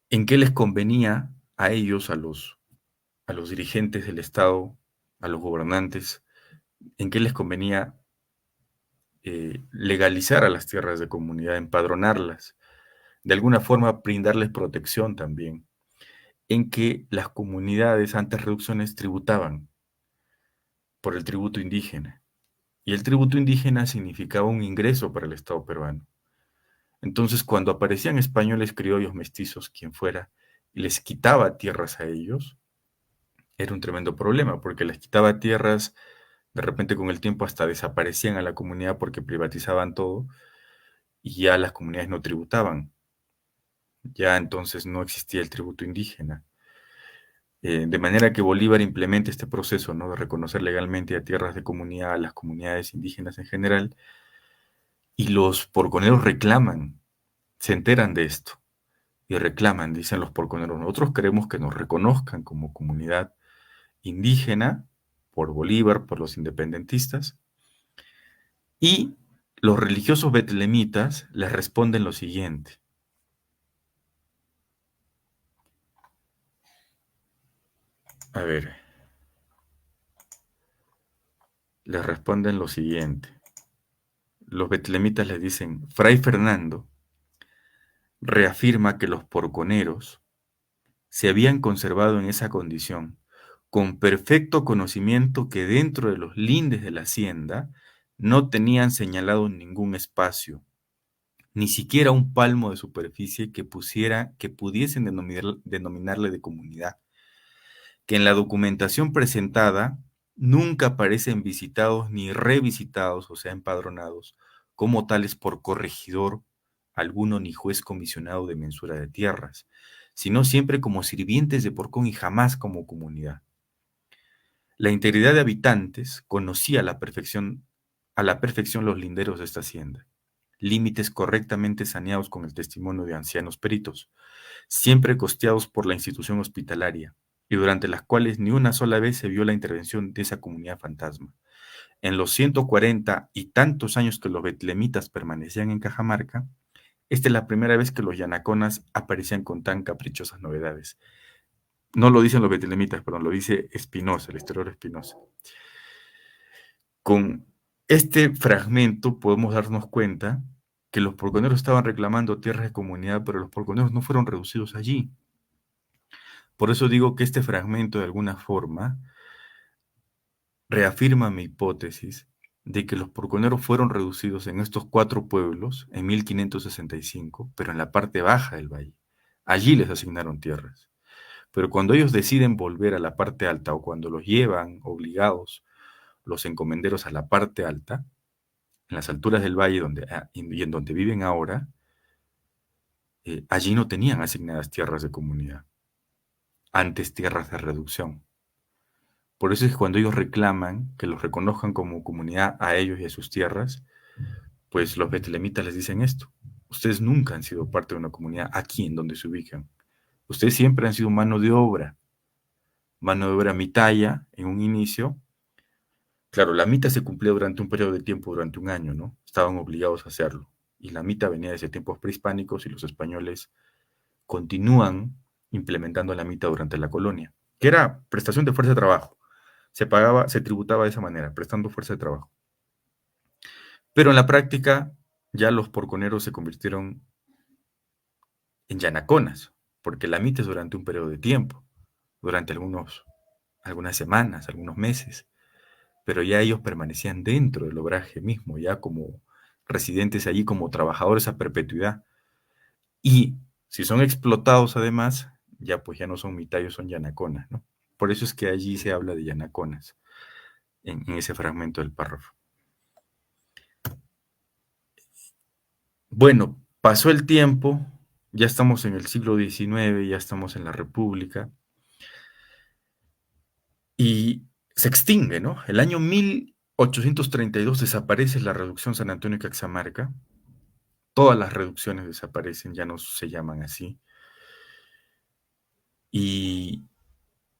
en qué les convenía a ellos, a los dirigentes del Estado, a los gobernantes, en qué les convenía legalizar a las tierras de comunidad, empadronarlas, de alguna forma brindarles protección también, en que las comunidades antes reducciones tributaban por el tributo indígena. Y el tributo indígena significaba un ingreso para el Estado peruano. Entonces, cuando aparecían españoles, criollos, mestizos, quien fuera, y les quitaba tierras a ellos, era un tremendo problema, porque les quitaba tierras, de repente con el tiempo hasta desaparecían a la comunidad porque privatizaban todo y ya las comunidades no tributaban. Ya entonces no existía el tributo indígena. De manera que Bolívar implementa este proceso, ¿no? De reconocer legalmente a tierras de comunidad, a las comunidades indígenas en general, y los porconeros reclaman, se enteran de esto, y reclaman, dicen los porconeros, nosotros queremos que nos reconozcan como comunidad indígena por Bolívar, por los independentistas, y los religiosos betlemitas les responden lo siguiente. A ver, les responden lo siguiente. Los betlemitas les dicen, Fray Fernando reafirma que los porconeros se habían conservado en esa condición, con perfecto conocimiento que dentro de los lindes de la hacienda no tenían señalado ningún espacio, ni siquiera un palmo de superficie que pudiesen denominarle de comunidad, que en la documentación presentada nunca aparecen visitados ni revisitados, o sea, empadronados, como tales por corregidor alguno ni juez comisionado de mensura de tierras, sino siempre como sirvientes de Porcón y jamás como comunidad. La integridad de habitantes conocía a la perfección los linderos de esta hacienda, límites correctamente saneados con el testimonio de ancianos peritos, siempre costeados por la institución hospitalaria, y durante las cuales ni una sola vez se vio la intervención de esa comunidad fantasma. En los 140 y tantos años que los betlemitas permanecían en Cajamarca, esta es la primera vez que los yanaconas aparecían con tan caprichosas novedades. No lo dicen los betlemitas, perdón, lo dice Espinosa, el historiador Espinosa. Con este fragmento podemos darnos cuenta que los porconeros estaban reclamando tierras de comunidad, pero los porconeros no fueron reducidos allí. Por eso digo que este fragmento, de alguna forma, reafirma mi hipótesis de que los porconeros fueron reducidos en estos 4 pueblos en 1565, pero en la parte baja del valle. Allí les asignaron tierras. Pero cuando ellos deciden volver a la parte alta o cuando los llevan obligados los encomenderos a la parte alta, en las alturas del valle y en donde viven ahora, allí no tenían asignadas tierras de comunidad, antes tierras de reducción. Por eso es que cuando ellos reclaman que los reconozcan como comunidad a ellos y a sus tierras, pues los betlemitas les dicen esto. Ustedes nunca han sido parte de una comunidad aquí en donde se ubican. Ustedes siempre han sido mano de obra mitaya en un inicio. Claro, la mita se cumplía durante un periodo de tiempo, durante un año, ¿no? Estaban obligados a hacerlo. Y la mita venía desde tiempos prehispánicos y los españoles continúan implementando la mita durante la colonia, que era prestación de fuerza de trabajo. Se pagaba, se tributaba de esa manera, prestando fuerza de trabajo. Pero en la práctica, ya los porconeros se convirtieron en yanaconas, porque la mita es durante un periodo de tiempo, durante algunas semanas, algunos meses, pero ya ellos permanecían dentro del obraje mismo, ya como residentes allí, como trabajadores a perpetuidad. Y si son explotados además, ya pues ya no son mitayos, son yanaconas, ¿no? Por eso es que allí se habla de yanaconas, en ese fragmento del párrafo. Bueno, pasó el tiempo, ya estamos en el siglo XIX, ya estamos en la República, y se extingue, ¿no? El año 1832 desaparece la reducción San Antonio Caxamarca, todas las reducciones desaparecen, ya no se llaman así. Y,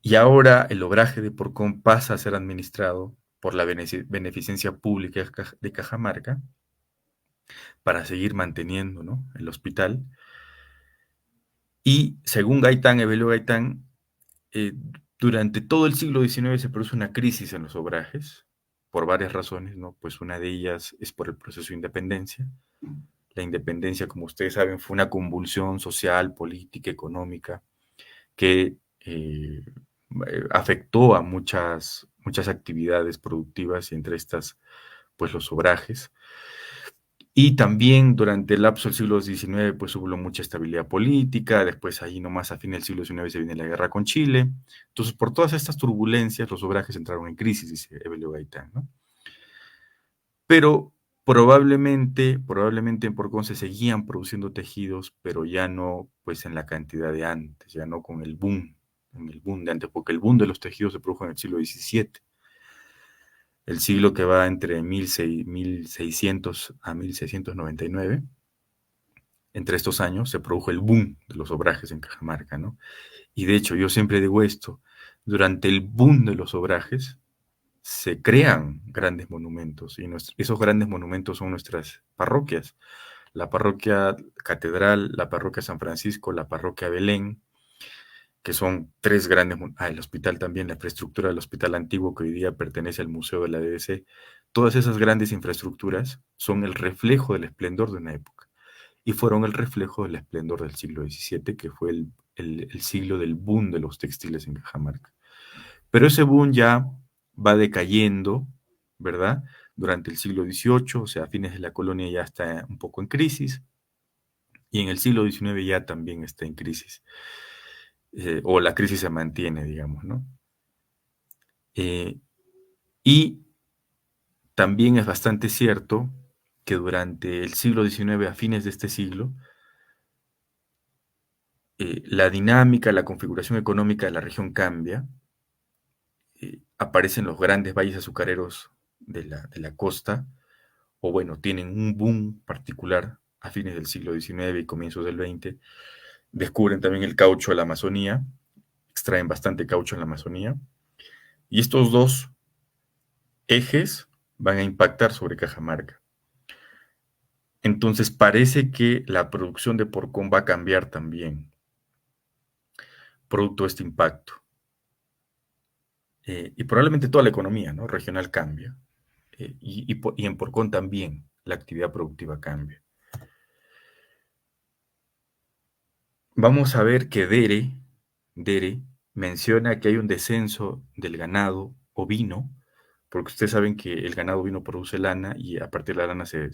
y ahora el obraje de Porcón pasa a ser administrado por la Beneficencia Pública de Cajamarca para seguir manteniendo, ¿no?, el hospital. Y según Gaitán, Evelio Gaitán, eh, durante todo el siglo XIX se produce una crisis en los obrajes, por varias razones, ¿no? Pues una de ellas es por el proceso de independencia. La independencia, como ustedes saben, fue una convulsión social, política, económica, que afectó a muchas actividades productivas, y entre estas, pues los obrajes. Y también durante el lapso del siglo XIX, pues hubo mucha estabilidad política. Después, ahí nomás a fin del siglo XIX se viene la guerra con Chile. Entonces, por todas estas turbulencias, los obrajes entraron en crisis, dice Evelio Gaitán, ¿no? Pero probablemente en Porcón se seguían produciendo tejidos, pero ya no, pues, en la cantidad de antes, ya no con el boom, en el boom de antes, porque el boom de los tejidos se produjo en el siglo XVII, el siglo que va entre 1600 a 1699. Entre estos años se produjo el boom de los obrajes en Cajamarca, ¿no? Y de hecho, yo siempre digo esto: durante el boom de los obrajes se crean grandes monumentos, y esos grandes monumentos son nuestras parroquias. La parroquia Catedral, la parroquia San Francisco, la parroquia Belén, que son tres grandes, el hospital también, la infraestructura del hospital antiguo que hoy día pertenece al Museo de la DDC. Todas esas grandes infraestructuras son el reflejo del esplendor de una época, y fueron el reflejo del esplendor del siglo XVII, que fue el siglo del boom de los textiles en Cajamarca. Pero ese boom ya va decayendo, ¿verdad? Durante el siglo XVIII, o sea, a fines de la colonia ya está un poco en crisis, y en el siglo XIX ya también está en crisis, o la crisis se mantiene, digamos, ¿no? Y también es bastante cierto que durante el siglo XIX, a fines de este siglo, la dinámica, la configuración económica de la región cambia. Aparecen los grandes valles azucareros de la costa, o bueno, tienen un boom particular a fines del siglo XIX y comienzos del XX. Descubren también el caucho de la Amazonía, extraen bastante caucho en la Amazonía, y estos dos ejes van a impactar sobre Cajamarca. Entonces parece que la producción de Porcón va a cambiar también, producto de este impacto. Y probablemente toda la economía, ¿no?, regional cambia. Y en Porcón también la actividad productiva cambia. Vamos a ver que Dere menciona que hay un descenso del ganado ovino, porque ustedes saben que el ganado ovino produce lana, y a partir de la lana se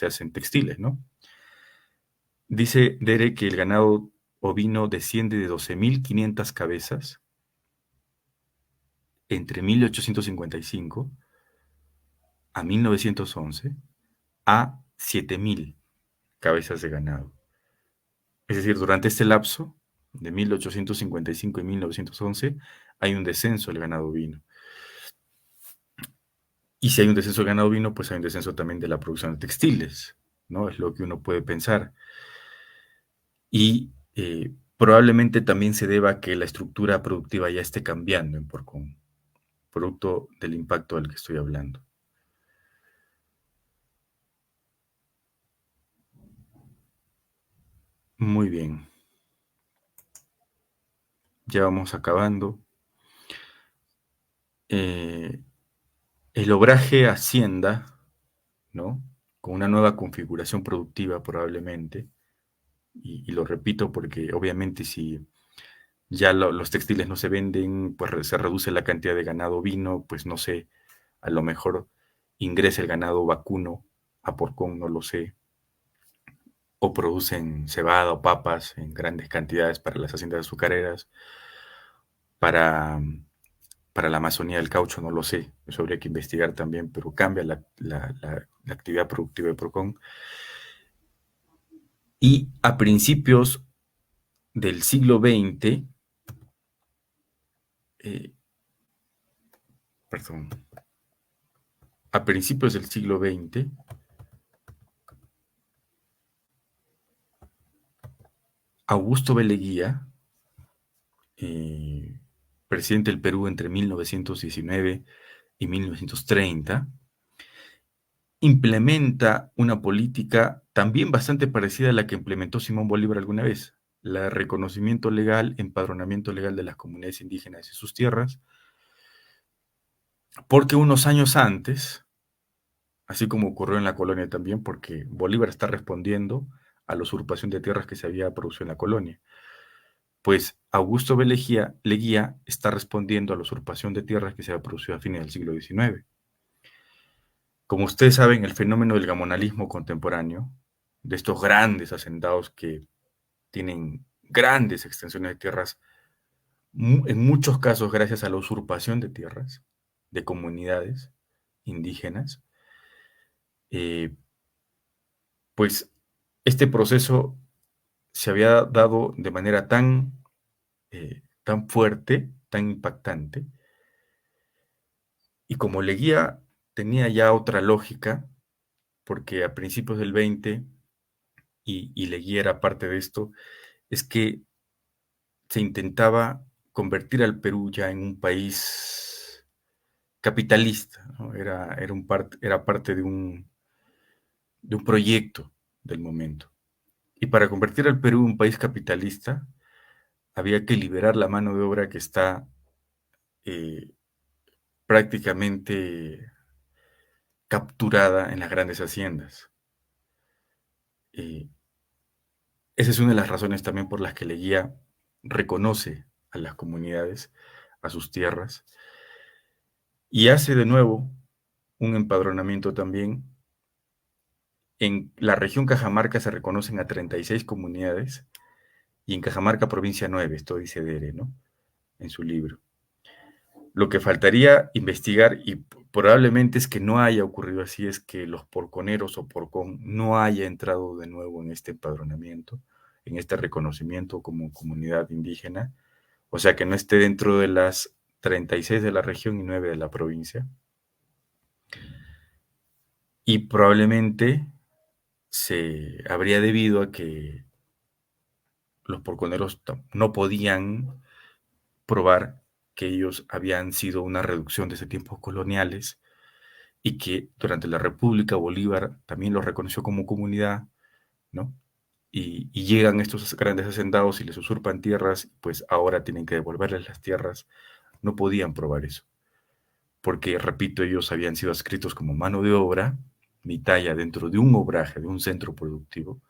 hacen textiles, ¿no? Dice Dere que el ganado ovino desciende de 12.500 cabezas entre 1855 a 1911 a 7.000 cabezas de ganado. Es decir, durante este lapso de 1855 y 1911 hay un descenso del ganado ovino. Y si hay un descenso del ganado ovino, pues hay un descenso también de la producción de textiles, ¿no? Es lo que uno puede pensar. Y probablemente también se deba a que la estructura productiva ya esté cambiando en Porcón, producto del impacto del que estoy hablando. Muy bien. Ya vamos acabando. El obraje Hacienda, ¿no?, con una nueva configuración productiva probablemente, y lo repito porque obviamente si ya los textiles no se venden, pues se reduce la cantidad de ganado ovino, pues no sé, a lo mejor ingresa el ganado vacuno a Porcón, no lo sé, o producen cebada o papas en grandes cantidades para las haciendas azucareras, para, para la Amazonía del caucho, no lo sé, eso habría que investigar también, pero cambia la actividad productiva de Porcón. Y a principios del siglo XX, perdón, a principios del siglo XX, Augusto B. Leguía, presidente del Perú entre 1919 y 1930, implementa una política también bastante parecida a la que implementó Simón Bolívar alguna vez, el reconocimiento legal, empadronamiento legal de las comunidades indígenas y sus tierras, porque unos años antes, así como ocurrió en la colonia también, porque Bolívar está respondiendo a la usurpación de tierras que se había producido en la colonia, pues Augusto B. Leguía está respondiendo a la usurpación de tierras que se había producido a fines del siglo XIX. Como ustedes saben, el fenómeno del gamonalismo contemporáneo, de estos grandes hacendados que tienen grandes extensiones de tierras, en muchos casos gracias a la usurpación de tierras de comunidades indígenas, eh, pues este proceso se había dado de manera tan fuerte, tan impactante, y como Leguía tenía ya otra lógica, porque a principios del 20, y Leguía era parte de esto, es que se intentaba convertir al Perú ya en un país capitalista, ¿no? Era parte de un proyecto del momento. Y para convertir al Perú en un país capitalista, había que liberar la mano de obra que está eh, prácticamente capturada en las grandes haciendas. Eh, Esa es una de las razones también por las que Leguía reconoce a las comunidades, a sus tierras, y hace de nuevo un empadronamiento también. En la región Cajamarca se reconocen a 36 comunidades y en Cajamarca provincia 9, esto dice Dere, ¿no? En su libro. Lo que faltaría investigar, y probablemente es que no haya ocurrido así, es que los porconeros o porcón no haya entrado de nuevo en este empadronamiento, en este reconocimiento como comunidad indígena, o sea que no esté dentro de las 36 de la región y 9 de la provincia. Y probablemente se habría debido a que los porconeros no podían probar que ellos habían sido una reducción desde tiempos coloniales y que durante la República Bolívar también los reconoció como comunidad, ¿no? Y llegan estos grandes hacendados y les usurpan tierras, pues ahora tienen que devolverles las tierras. No podían probar eso, porque, repito, ellos habían sido adscritos como mano de obra, mitaya dentro de un obraje, de un centro productivo,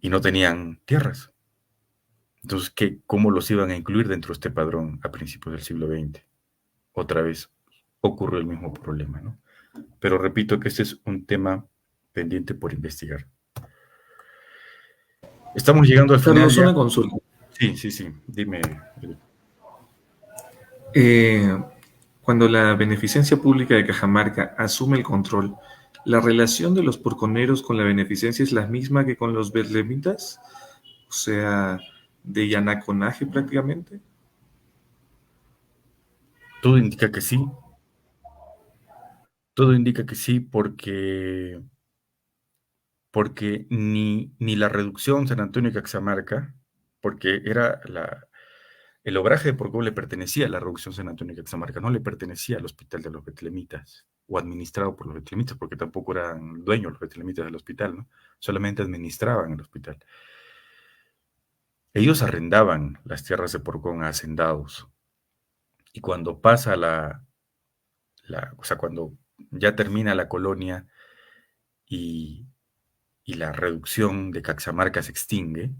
y no tenían tierras. Entonces, ¿cómo los iban a incluir dentro de este padrón a principios del siglo XX? Otra vez ocurrió el mismo problema, ¿no? Pero repito que este es un tema pendiente por investigar. Estamos llegando al final Carlos, ya. una consulta. Sí, sí, sí, dime. Eh, Cuando la Beneficencia Pública de Cajamarca asume el control, ¿la relación de los porconeros con la beneficencia es la misma que con los betlemitas? O sea, de yanaconaje prácticamente. Todo indica que sí, todo indica que sí, porque ni la reducción San Antonio de Caxamarca, porque el obraje de Porcón le pertenecía a la reducción San Antonio de Caxamarca, no le pertenecía al hospital de los betlemitas, o administrado por los betlemitas, porque tampoco eran dueños los betlemitas del hospital, ¿no? Solamente administraban el hospital. Ellos arrendaban las tierras de Porcón a hacendados, y cuando pasa o sea, cuando ya termina la colonia y, y la reducción de Caxamarca se extingue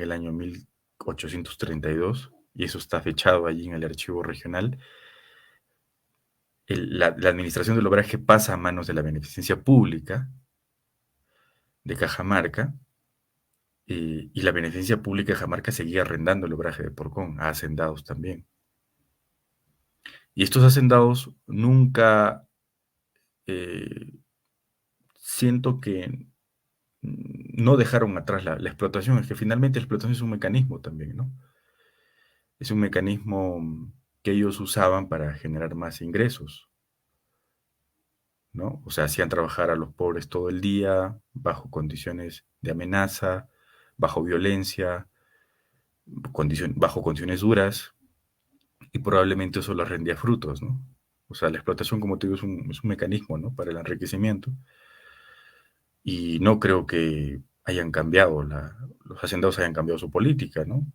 el año 1832, y eso está fechado allí en el archivo regional. La administración del obraje pasa a manos de la Beneficencia Pública de Cajamarca, y la Beneficencia Pública de Cajamarca seguía arrendando el obraje de Porcón a hacendados también. Y estos hacendados nunca, eh, siento que no dejaron atrás la explotación, es que finalmente la explotación es un mecanismo también, ¿no? Es un mecanismo que ellos usaban para generar más ingresos, ¿no? O sea, hacían trabajar a los pobres todo el día, bajo condiciones de amenaza, bajo violencia, bajo condiciones duras, y probablemente eso les rendía frutos, ¿no? O sea, la explotación, como te digo, es un mecanismo, ¿no?, para el enriquecimiento, y no creo que hayan cambiado, los hacendados hayan cambiado su política, ¿no?,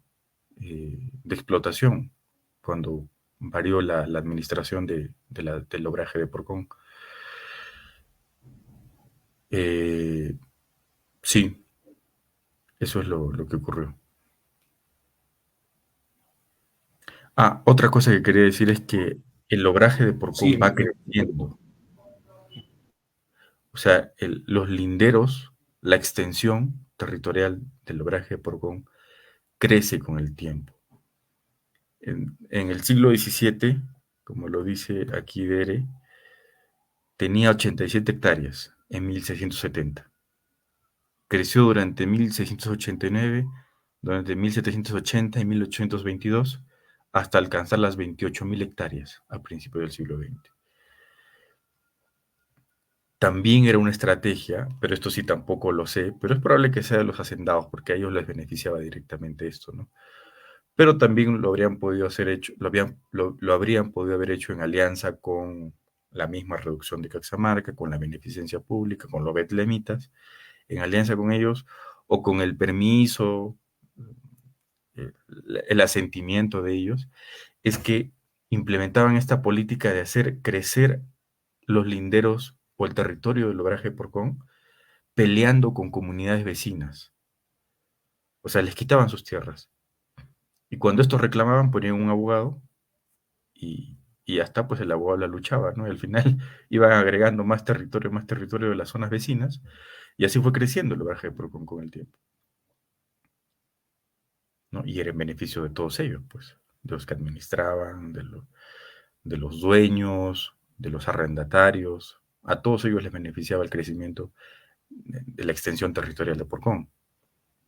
de explotación, cuando varió la administración del obraje de Porcón. Eh, sí, eso es lo que ocurrió. Ah, otra cosa que quería decir es que el obraje de Sí, Porcón va creciendo. O sea, los linderos, la extensión territorial del obraje de Porcón crece con el tiempo. En el siglo XVII, como lo dice aquí Dere, tenía 87 hectáreas en 1670. Creció durante 1689, durante 1780 y 1822, hasta alcanzar las 28.000 hectáreas a principios del siglo XX. También era una estrategia, pero esto sí tampoco lo sé, pero es probable que sea de los hacendados, porque a ellos les beneficiaba directamente esto, ¿no? Pero también lo habrían podido hacer hecho, lo habrían podido haber hecho en alianza con la misma reducción de Caxamarca, con la beneficencia pública, con los betlemitas, en alianza con ellos, o con el permiso, el asentimiento de ellos, es que implementaban esta política de hacer crecer los linderos o el territorio del obraje de Porcón, peleando con comunidades vecinas. O sea, les quitaban sus tierras. Y cuando estos reclamaban, ponían un abogado y, y hasta pues el abogado la luchaba, ¿no? Y al final iban agregando más territorio de las zonas vecinas, y así fue creciendo el obraje de Porcón con el tiempo, ¿no? Y era en beneficio de todos ellos, pues, de los que administraban, de los dueños, de los arrendatarios. A todos ellos les beneficiaba el crecimiento de la extensión territorial de Porcón.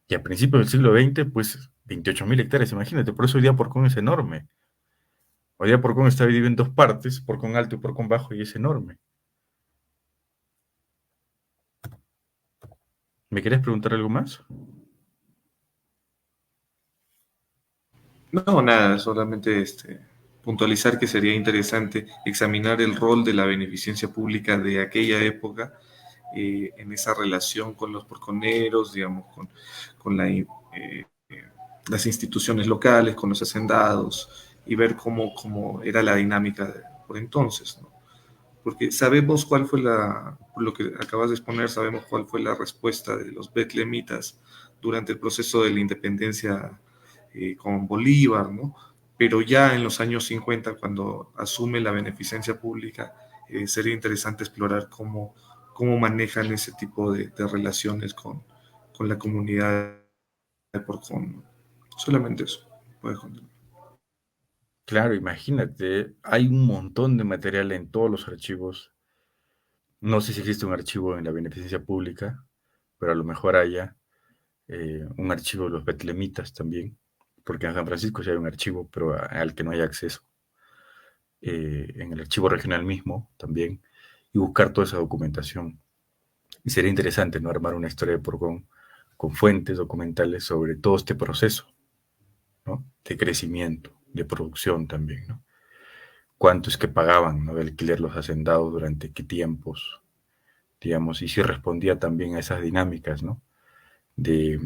Y a principios del siglo XX, pues 28.000 hectáreas, imagínate, por eso hoy día Porcón es enorme. Hoy día Porcón está dividido en dos partes, Porcón Alto y Porcón Bajo, y es enorme. ¿Me querés preguntar algo más? no, nada, solamente puntualizar que sería interesante examinar el rol de la beneficencia pública de aquella época en esa relación con los porconeros, digamos, con las instituciones locales, con los hacendados, y ver cómo era la dinámica por entonces, ¿no? Porque sabemos cuál fue por lo que acabas de exponer, sabemos cuál fue la respuesta de los betlemitas durante el proceso de la independencia con Bolívar, ¿no? Pero ya en los años 50, cuando asume la beneficencia pública, sería interesante explorar cómo manejan ese tipo de relaciones con la comunidad de Porcón. Solamente eso. Puedes continuar. Claro, imagínate, hay un montón de material en todos los archivos. No sé si existe un archivo en la beneficencia pública, pero a lo mejor haya un archivo de los betlemitas también, porque en San Francisco sí hay un archivo, pero al que no hay acceso. En el archivo regional mismo también, y buscar toda esa documentación. Y sería interesante, ¿no?, armar una historia de Porcón con fuentes documentales sobre todo este proceso, ¿no?, de crecimiento, de producción también, ¿no? Cuánto es que pagaban, ¿no?, de alquiler los hacendados, durante qué tiempos, digamos, y si respondía también a esas dinámicas, ¿no?, de,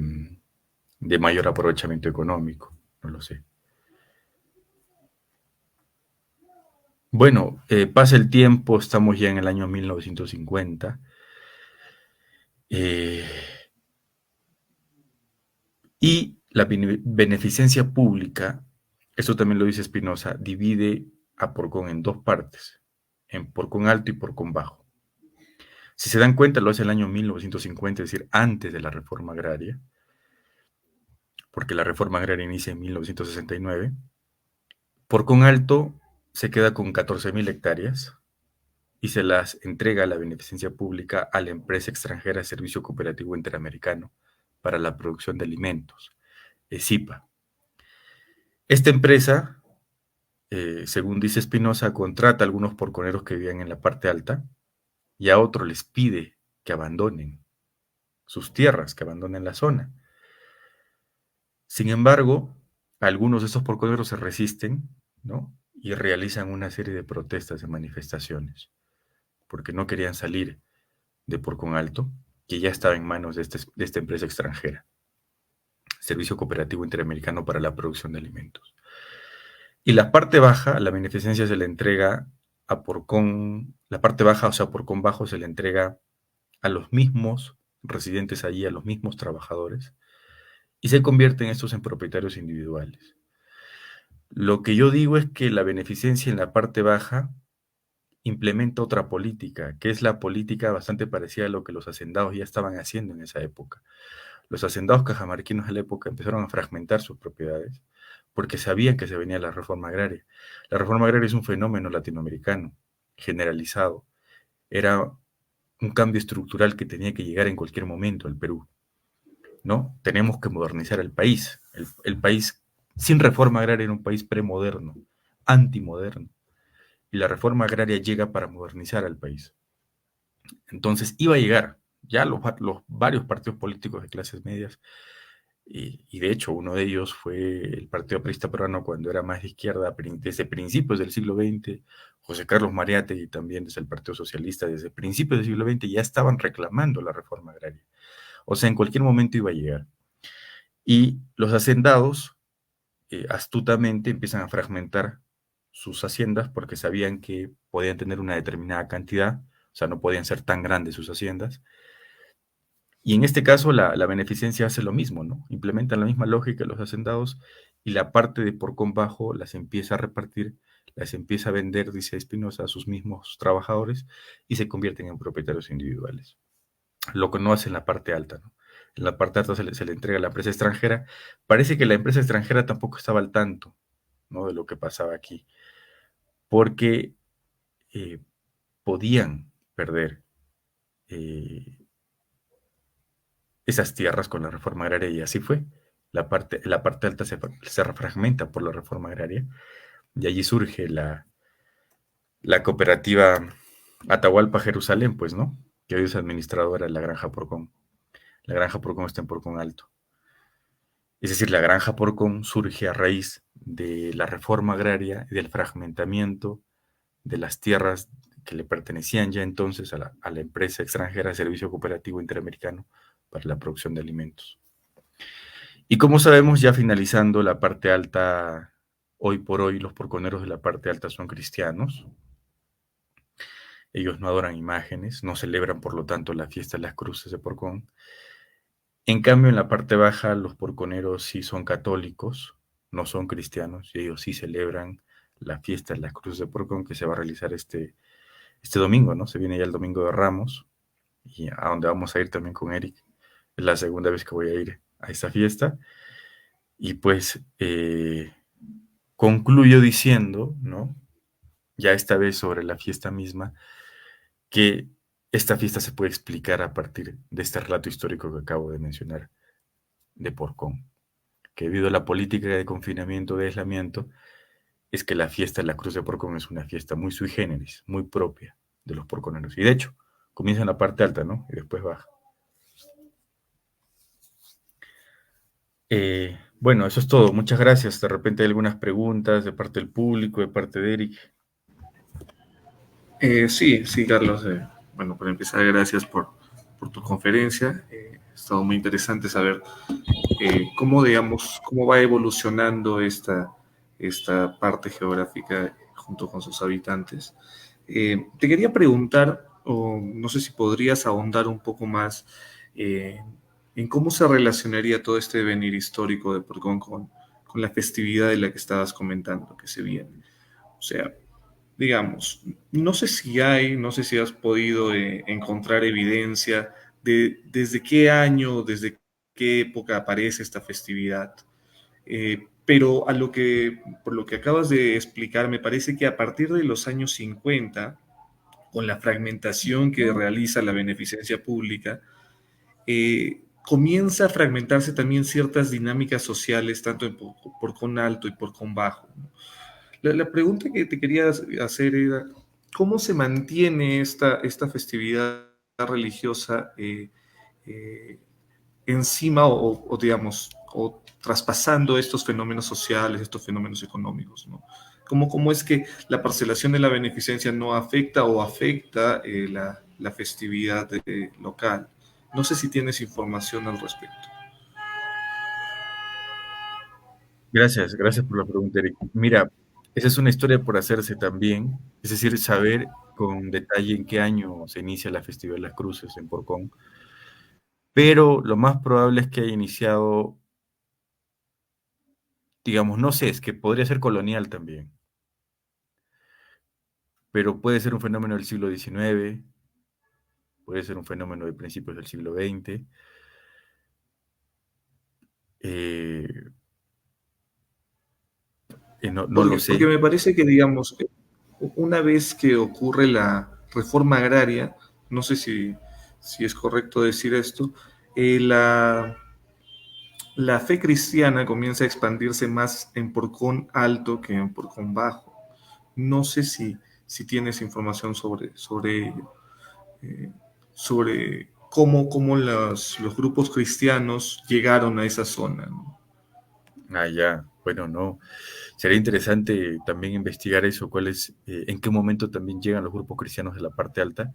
de mayor aprovechamiento económico, no lo sé. Bueno, pasa el tiempo, estamos ya en el año 1950, eh, y la beneficencia pública, eso también lo dice Spinoza, divide a Porcón en dos partes, en Porcón Alto y Porcón Bajo. Si se dan cuenta, lo hace el año 1950, es decir, antes de la reforma agraria, porque la reforma agraria inicia en 1969. Porcón Alto se queda con 14.000 hectáreas y se las entrega a la beneficencia pública a la empresa extranjera de Servicio Cooperativo Interamericano para la Producción de Alimentos, ESIPA. Esta empresa, según dice Spinoza, contrata a algunos porconeros que vivían en la parte alta y a otros les pide que abandonen sus tierras, que abandonen la zona. Sin embargo, algunos de estos porconeros se resisten, ¿no? Y realizan una serie de protestas, de manifestaciones, porque no querían salir de Porcón Alto, que ya estaba en manos de esta empresa extranjera, Servicio Cooperativo Interamericano para la Producción de Alimentos. Y la parte baja, la beneficencia se le entrega a Porcón, la parte baja, o sea, Porcón Bajo, se le entrega a los mismos residentes allí, a los mismos trabajadores, y se convierten estos en propietarios individuales. Lo que yo digo es que la beneficencia en la parte baja implementa otra política, que es la política bastante parecida a lo que los hacendados ya estaban haciendo en esa época. Los hacendados cajamarquinos de la época empezaron a fragmentar sus propiedades porque sabían que se venía la reforma agraria. La reforma agraria es un fenómeno latinoamericano, generalizado. Era un cambio estructural que tenía que llegar en cualquier momento al Perú, ¿no? Tenemos que modernizar el país. El país sin reforma agraria era un país premoderno, antimoderno. Y la reforma agraria llega para modernizar al país. Entonces iba a llegar. Ya los varios partidos políticos de clases medias, y de hecho uno de ellos fue el Partido Aprista Peruano cuando era más de izquierda, desde principios del siglo XX, José Carlos Mariátegui también desde el Partido Socialista, desde principios del siglo XX ya estaban reclamando la reforma agraria. O sea, en cualquier momento iba a llegar. Y los hacendados astutamente empiezan a fragmentar sus haciendas porque sabían que podían tener una determinada cantidad, o sea, no podían ser tan grandes sus haciendas. Y en este caso la beneficencia hace lo mismo, ¿no? Implementan la misma lógica los hacendados y la parte de Porcón Bajo las empieza a repartir, las empieza a vender, dice Espinosa, a sus mismos trabajadores y se convierten en propietarios individuales. Lo que no hace en la parte alta, ¿no? En la parte alta se le entrega a la empresa extranjera. Parece que la empresa extranjera tampoco estaba al tanto, ¿no? De lo que pasaba aquí, porque eh, podían perder eh, esas tierras con la reforma agraria y así fue. La parte alta se fragmenta por la reforma agraria y allí surge la cooperativa Atahualpa Jerusalén, pues, ¿no? Que hoy es administradora de la Granja Porcón. La Granja Porcón está en Porcón Alto. Es decir, la Granja Porcón surge a raíz de la reforma agraria y del fragmentamiento de las tierras que le pertenecían ya entonces a la empresa extranjera Servicio Cooperativo Interamericano para la producción de alimentos. Y como sabemos, ya finalizando la parte alta, hoy por hoy los porconeros de la parte alta son cristianos. Ellos no adoran imágenes, no celebran por lo tanto la fiesta de las cruces de Porcón. En cambio, en la parte baja, los porconeros sí son católicos, no son cristianos, y ellos sí celebran la fiesta de las cruces de Porcón que se va a realizar este domingo, ¿no? Se viene ya el domingo de Ramos, y a donde vamos a ir también con Eric. Es la segunda vez que voy a ir a esta fiesta. Y pues concluyo diciendo, ¿no? Ya esta vez sobre la fiesta misma, que esta fiesta se puede explicar a partir de este relato histórico que acabo de mencionar de Porcón, que debido a la política de confinamiento, de aislamiento, es que la fiesta de la Cruz de Porcón es una fiesta muy sui generis, muy propia de los porconeros. Y de hecho, comienza en la parte alta, ¿no? Y después baja. Bueno, eso es todo. Muchas gracias. De repente hay algunas preguntas de parte del público, de parte de Eric. Sí, sí, Carlos. Bueno, para empezar, gracias por tu conferencia. Ha estado muy interesante saber cómo, digamos, cómo va evolucionando esta parte geográfica junto con sus habitantes. Te quería preguntar, o no sé si podrías ahondar un poco más eh, en cómo se relacionaría todo este devenir histórico de Porcón con la festividad de la que estabas comentando que se viene. O sea, digamos, no sé si has podido encontrar evidencia de desde qué año, desde qué época aparece esta festividad. Pero por lo que acabas de explicar, me parece que a partir de los años 50, con la fragmentación que realiza la beneficencia pública, comienza a fragmentarse también ciertas dinámicas sociales, tanto en Porcón Alto y Porcón Bajo, ¿no? La pregunta que te quería hacer era, ¿cómo se mantiene esta festividad religiosa eh, encima o, digamos, o traspasando estos fenómenos sociales, estos fenómenos económicos, ¿no? ¿Cómo es que la parcelación de la beneficencia no afecta o afecta la festividad local? No sé si tienes información al respecto. Gracias, gracias por la pregunta, Eric. Mira, esa es una historia por hacerse también, es decir, saber con detalle en qué año se inicia la Festividad de las Cruces en Porcón, pero lo más probable es que haya iniciado, digamos, no sé, es que podría ser colonial también, pero puede ser un fenómeno del siglo XIX, puede ser un fenómeno de principios del siglo XX. eh, no lo Porque sé. me parece que, digamos, una vez que ocurre la reforma agraria, no sé si es correcto decir esto, la fe cristiana comienza a expandirse más en Porcón Alto que en Porcón Bajo. No sé si tienes información sobre ello, eh, sobre cómo los grupos cristianos llegaron a esa zona, ¿no? Ah, ya, bueno, no. Sería interesante también investigar eso, en qué momento también llegan los grupos cristianos de la parte alta,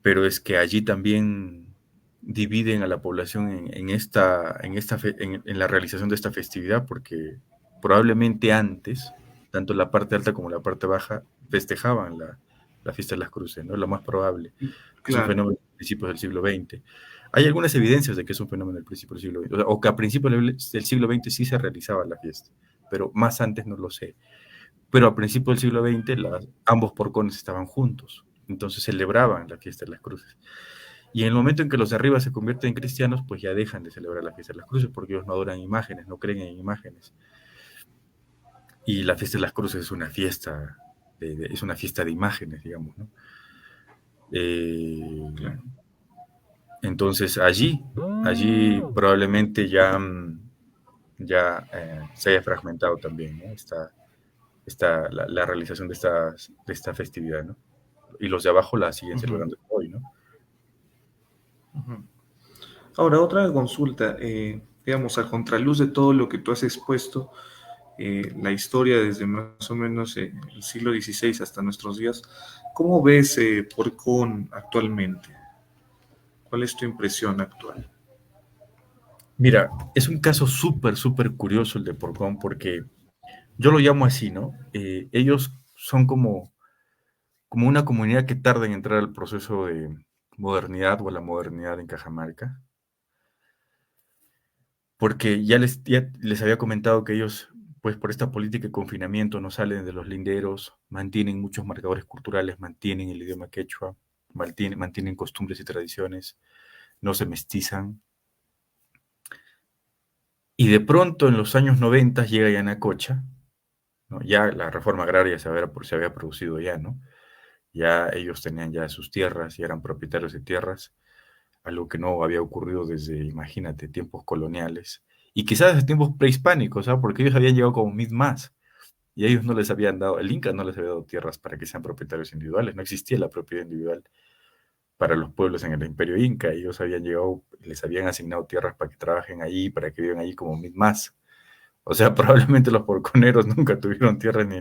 pero es que allí también dividen a la población en la realización de esta festividad, porque probablemente antes, tanto la parte alta como la parte baja, festejaban la fiesta de las cruces, ¿no? Lo más probable. Es un Claro. fenómeno de principios del siglo XX. Hay algunas evidencias de que es un fenómeno del principio del siglo XX, o que a principios del siglo XX sí se realizaba la fiesta, pero más antes no lo sé. Pero a principios del siglo XX ambos porcones estaban juntos, entonces celebraban la fiesta de las cruces. Y en el momento en que los de arriba se convierten en cristianos, pues ya dejan de celebrar la fiesta de las cruces porque ellos no adoran imágenes, no creen en imágenes. Y la fiesta de las cruces es una fiesta, es una fiesta de imágenes, digamos, ¿no? Eh, Claro. entonces allí probablemente ya se haya fragmentado también, ¿no? La realización de esta festividad, ¿no? Y los de abajo la siguen Ujú, celebrando hoy, ¿no? ujú. Ahora, otra consulta, digamos, a contraluz de todo lo que tú has expuesto, la historia desde más o menos el siglo XVI hasta nuestros días, ¿cómo ves Porcón actualmente? ¿Cuál es tu impresión actual? Mira, es un caso súper, súper curioso el de Porcón, porque yo lo llamo así, ¿no? Ellos son como una comunidad que tarda en entrar al proceso de modernidad o a la modernidad en Cajamarca, porque ya les había comentado que ellos, pues por esta política de confinamiento, no salen de los linderos, mantienen muchos marcadores culturales, mantienen el idioma quechua, mantienen costumbres y tradiciones, no se mestizan. Y de pronto en los años 90 llega Yanacocha, ¿no? Ya la reforma agraria se había producido ya, ¿no? Ya ellos tenían ya sus tierras y eran propietarios de tierras, algo que no había ocurrido desde, imagínate, tiempos coloniales y quizás desde tiempos prehispánicos, ¿sabes? Porque ellos habían llegado como más y ellos no les habían dado, el Inca no les había dado tierras para que sean propietarios individuales, no existía la propiedad individual para los pueblos en el Imperio Inca, ellos habían llegado, les habían asignado tierras para que trabajen ahí, para que vivan ahí como más. O sea, probablemente los porconeros nunca tuvieron tierras ni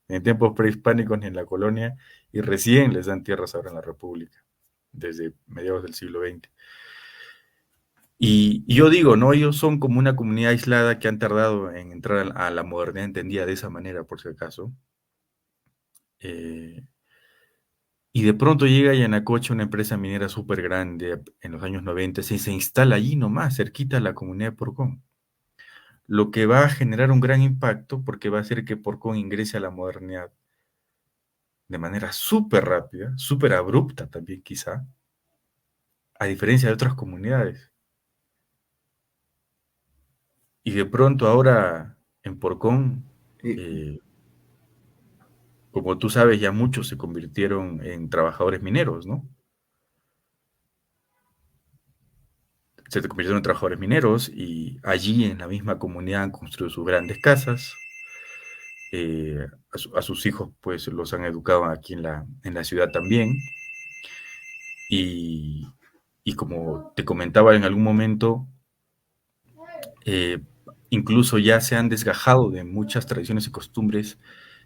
en tiempos prehispánicos ni en la colonia, y recién les dan tierras ahora en la República, desde mediados del siglo XX. Y yo digo, ¿no? Ellos son como una comunidad aislada que han tardado en entrar a la modernidad entendida de esa manera, por si acaso. Eh, y de pronto llega Yanacocha, una empresa minera súper grande en los años 90, y se instala allí nomás, cerquita a la comunidad de Porcón. Lo que va a generar un gran impacto porque va a hacer que Porcón ingrese a la modernidad de manera súper rápida, súper abrupta también quizá, a diferencia de otras comunidades. Y de pronto ahora en Porcón, Eh, eh, como tú sabes, ya muchos se convirtieron en trabajadores mineros, ¿no? Se convirtieron en trabajadores mineros y allí en la misma comunidad han construido sus grandes casas. A sus hijos pues los han educado aquí en la ciudad también. Y, y como te comentaba en algún momento, eh, incluso ya se han desgajado de muchas tradiciones y costumbres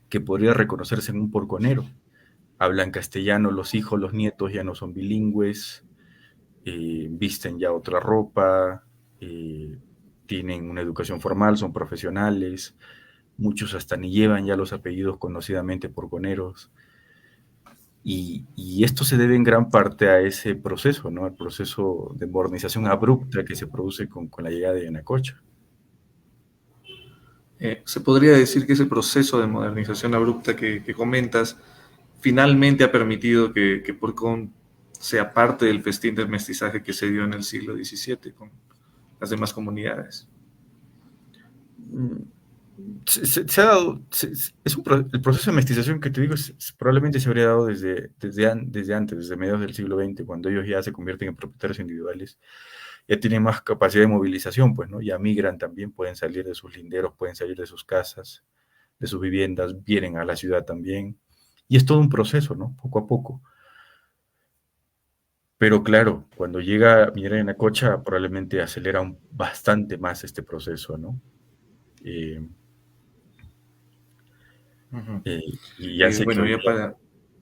que podría reconocerse en un porconero. Hablan castellano los hijos, los nietos ya no son bilingües, visten ya otra ropa, eh, tienen una educación formal, son profesionales, muchos hasta ni llevan ya los apellidos conocidamente porconeros. Y esto se debe en gran parte a ese proceso, ¿no? Al proceso de modernización abrupta que se produce con la llegada de Yanacocha. Se podría decir que ese proceso de modernización abrupta que comentas finalmente ha permitido que Porcón sea parte del festín del mestizaje que se dio en el siglo XVII con las demás comunidades. Se ha dado, el proceso de mestización que te digo probablemente se habría dado desde antes, desde mediados del siglo XX, cuando ellos ya se convierten en propietarios individuales, ya tienen más capacidad de movilización, pues, ¿no? Ya migran también, pueden salir de sus linderos, pueden salir de sus casas, de sus viviendas, vienen a la ciudad también, y es todo un proceso, ¿no? Poco a poco. Pero claro, cuando llega Minera Yanacocha, probablemente acelera bastante más este proceso, ¿no? Eh, Uh -huh. y hace que Bueno, hoy ya día, para...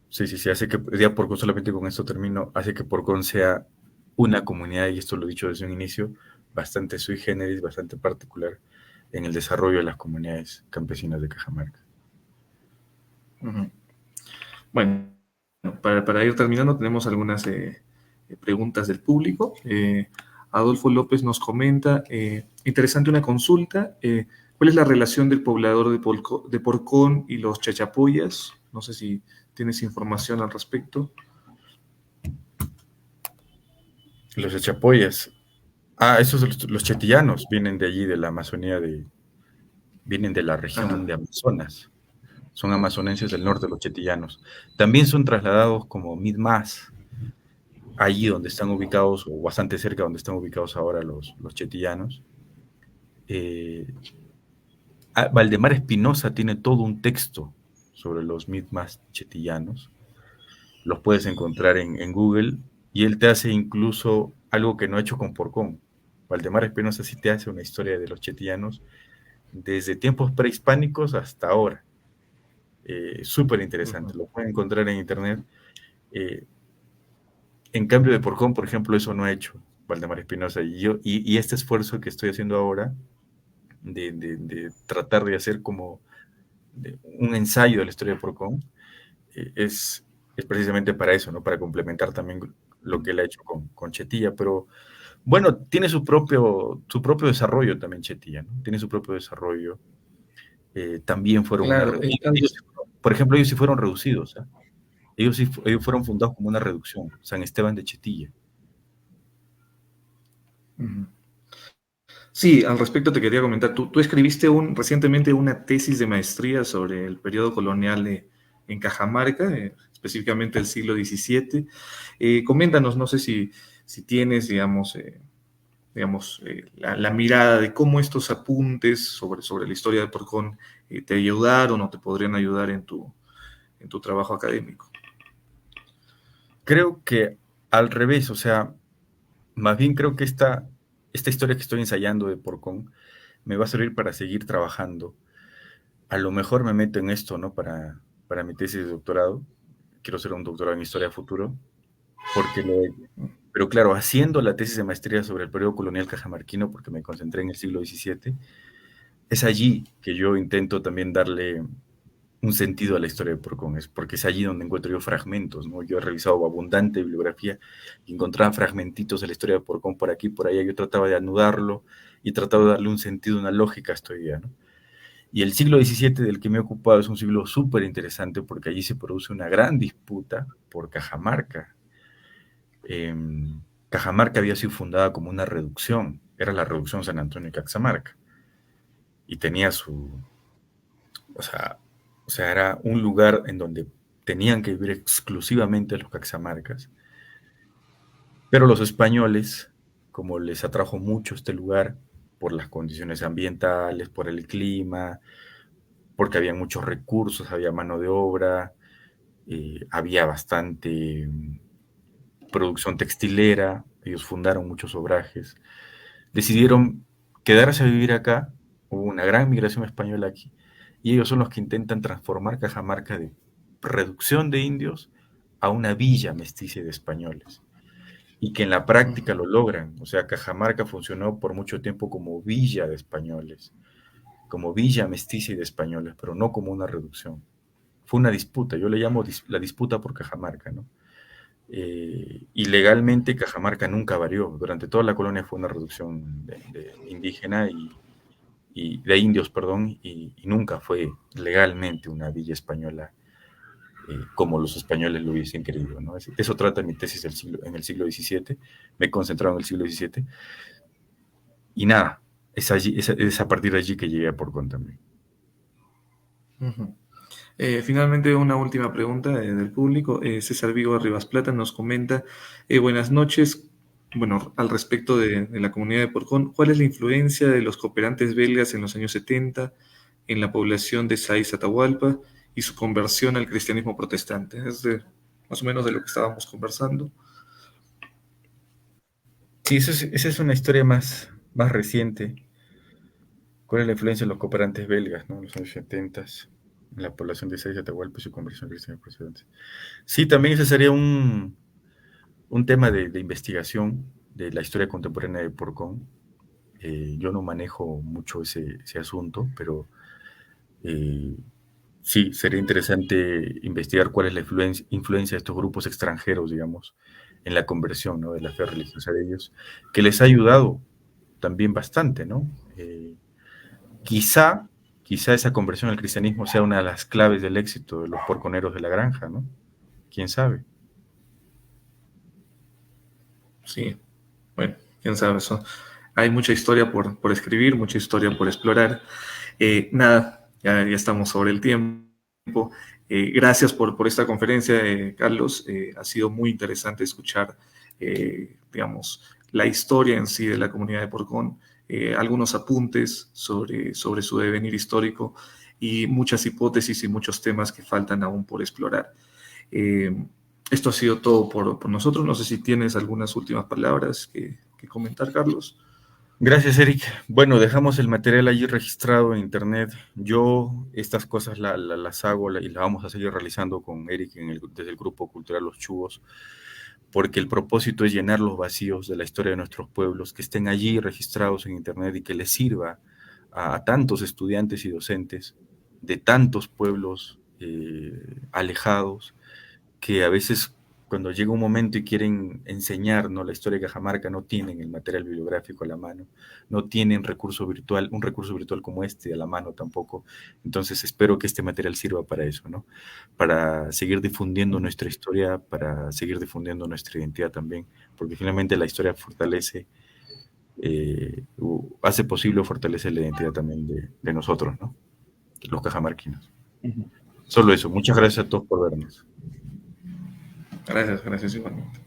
sí, sí, sí, hace que ya Porcón, solamente con esto termino, hace que Porcón sea una comunidad, y esto lo he dicho desde un inicio, bastante sui generis, bastante particular en el desarrollo de las comunidades campesinas de Cajamarca. Uh -huh. Bueno, para ir terminando, tenemos algunas preguntas del público. Adolfo López nos comenta, interesante una consulta, ¿cuál es la relación del poblador de Porcón y los chachapoyas? No sé si tienes información al respecto. Los Echapoyas, esos los chetillanos vienen de allí, de la Amazonía, vienen de la región Ajá. de Amazonas, son amazonenses del norte, los chetillanos. También son trasladados como Mi'kmaq, allí donde están ubicados, o bastante cerca donde están ubicados ahora los chetillanos. Eh, Valdemar Espinosa tiene todo un texto sobre los Mi'kmaq chetillanos. Los puedes encontrar en Google, y él te hace incluso algo que no ha hecho con Porcón. Valdemar Espinosa sí te hace una historia de los chetillanos desde tiempos prehispánicos hasta ahora. Súper Uh -huh. interesante, lo pueden encontrar en internet. Eh, en cambio de Porcón, por ejemplo, eso no ha hecho Valdemar Espinosa. Y este esfuerzo que estoy haciendo ahora de tratar de hacer como un ensayo de la historia de Porcón, es precisamente para eso, ¿no? Para complementar también lo que él ha hecho con Chetilla. Pero bueno, tiene su propio desarrollo también Chetilla, ¿no? Tiene su propio desarrollo. También fueron una Claro, reducción. Por ejemplo, ellos sí fueron reducidos, ¿eh? Ellos fueron fundados como una reducción, San Esteban de Chetilla. uh -huh. Sí, al respecto te quería comentar, tú escribiste recientemente una tesis de maestría sobre el periodo colonial en Cajamarca, específicamente el siglo XVII. Coméntanos, no sé si tienes, la mirada de cómo estos apuntes sobre la historia de Porcón te ayudaron o te podrían ayudar en tu trabajo académico. Creo que al revés, o sea, más bien creo que esta historia que estoy ensayando de Porcón me va a servir para seguir trabajando. A lo mejor me meto en esto, ¿no? Para mi tesis de doctorado. Quiero hacer un doctorado en historia futuro, porque pero claro, haciendo la tesis de maestría sobre el periodo colonial cajamarquino, porque me concentré en el siglo XVII, es allí que yo intento también darle un sentido a la historia de Porcón, porque es allí donde encuentro yo fragmentos, ¿no? Yo he revisado abundante bibliografía y encontraba fragmentitos de la historia de Porcón por aquí, por allá. Yo trataba de anudarlo y trataba de darle un sentido, una lógica a esta idea, ¿no? Y el siglo XVII del que me he ocupado es un siglo súper interesante, porque allí se produce una gran disputa por Cajamarca. Eh, Cajamarca había sido fundada como una reducción, era la reducción San Antonio de Caxamarca, y tenía o sea, era un lugar en donde tenían que vivir exclusivamente los caxamarcas, pero los españoles, como les atrajo mucho este lugar por las condiciones ambientales, por el clima, porque había muchos recursos, había mano de obra, había bastante producción textilera, ellos fundaron muchos obrajes, decidieron quedarse a vivir acá, hubo una gran migración española aquí, y ellos son los que intentan transformar Cajamarca de reducción de indios a una villa mestiza de españoles, y que en la práctica lo logran. O sea, Cajamarca funcionó por mucho tiempo como villa de españoles, como villa mestiza de españoles, pero no como una reducción. Fue una disputa, yo le llamo la disputa por Cajamarca, ¿no? Y legalmente Cajamarca nunca varió, durante toda la colonia fue una reducción de indígena y de indios, perdón, y nunca fue legalmente una villa española como los españoles lo hubiesen querido, ¿no? Eso trata mi tesis en el siglo XVII, me he concentrado en el siglo XVII, y nada, es a partir de allí que llegué a Porcón también. Ujú. Finalmente, una última pregunta del público. César Vigo Rivas Plata nos comenta, buenas noches. Bueno, al respecto de la comunidad de Porcón, ¿cuál es la influencia de los cooperantes belgas en los años 70 en la población de Saiz Atahualpa y su conversión al cristianismo protestante? Más o menos de lo que estábamos conversando. Sí, esa es una historia más reciente. ¿Cuál es la influencia de los cooperantes belgas, ¿no? En los años 70 en la población de Saiz Atahualpa y su conversión al cristianismo protestante? Sí, también ese sería un tema de investigación de la historia contemporánea de Porcón. Yo no manejo mucho ese asunto, pero eh, sí, sería interesante investigar cuál es la influencia de estos grupos extranjeros, digamos, en la conversión, ¿no? De la fe religiosa de ellos, que les ha ayudado también bastante, ¿no? Quizá, quizá esa conversión al cristianismo sea una de las claves del éxito de los porconeros de la granja, ¿no? ¿Quién sabe? Sí, bueno, quién sabe eso. Hay mucha historia por escribir, mucha historia por explorar. Nada, ya estamos sobre el tiempo. Gracias por esta conferencia, Carlos. Ha sido muy interesante escuchar, digamos, la historia en sí de la comunidad de Porcón, algunos apuntes sobre su devenir histórico y muchas hipótesis y muchos temas que faltan aún por explorar. Eh, Esto ha sido todo por nosotros. No sé si tienes algunas últimas palabras que comentar, Carlos. Gracias, Eric. Bueno, dejamos el material allí registrado en internet. Yo estas cosas las hago y las vamos a seguir realizando con Eric desde el Grupo Cultural Los Chubos, porque el propósito es llenar los vacíos de la historia de nuestros pueblos, que estén allí registrados en internet y que les sirva a tantos estudiantes y docentes de tantos pueblos alejados, que a veces cuando llega un momento y quieren enseñar, ¿no?, la historia de Cajamarca, no tienen el material bibliográfico a la mano, no tienen un recurso virtual como este a la mano tampoco. Entonces espero que este material sirva para eso, ¿no? Para seguir difundiendo nuestra historia, para seguir difundiendo nuestra identidad también, porque finalmente la historia fortalece, hace posible o fortalece la identidad también de nosotros, ¿no? Los cajamarquinos. Solo eso. Muchas gracias a todos por vernos. Gracias, gracias igualmente.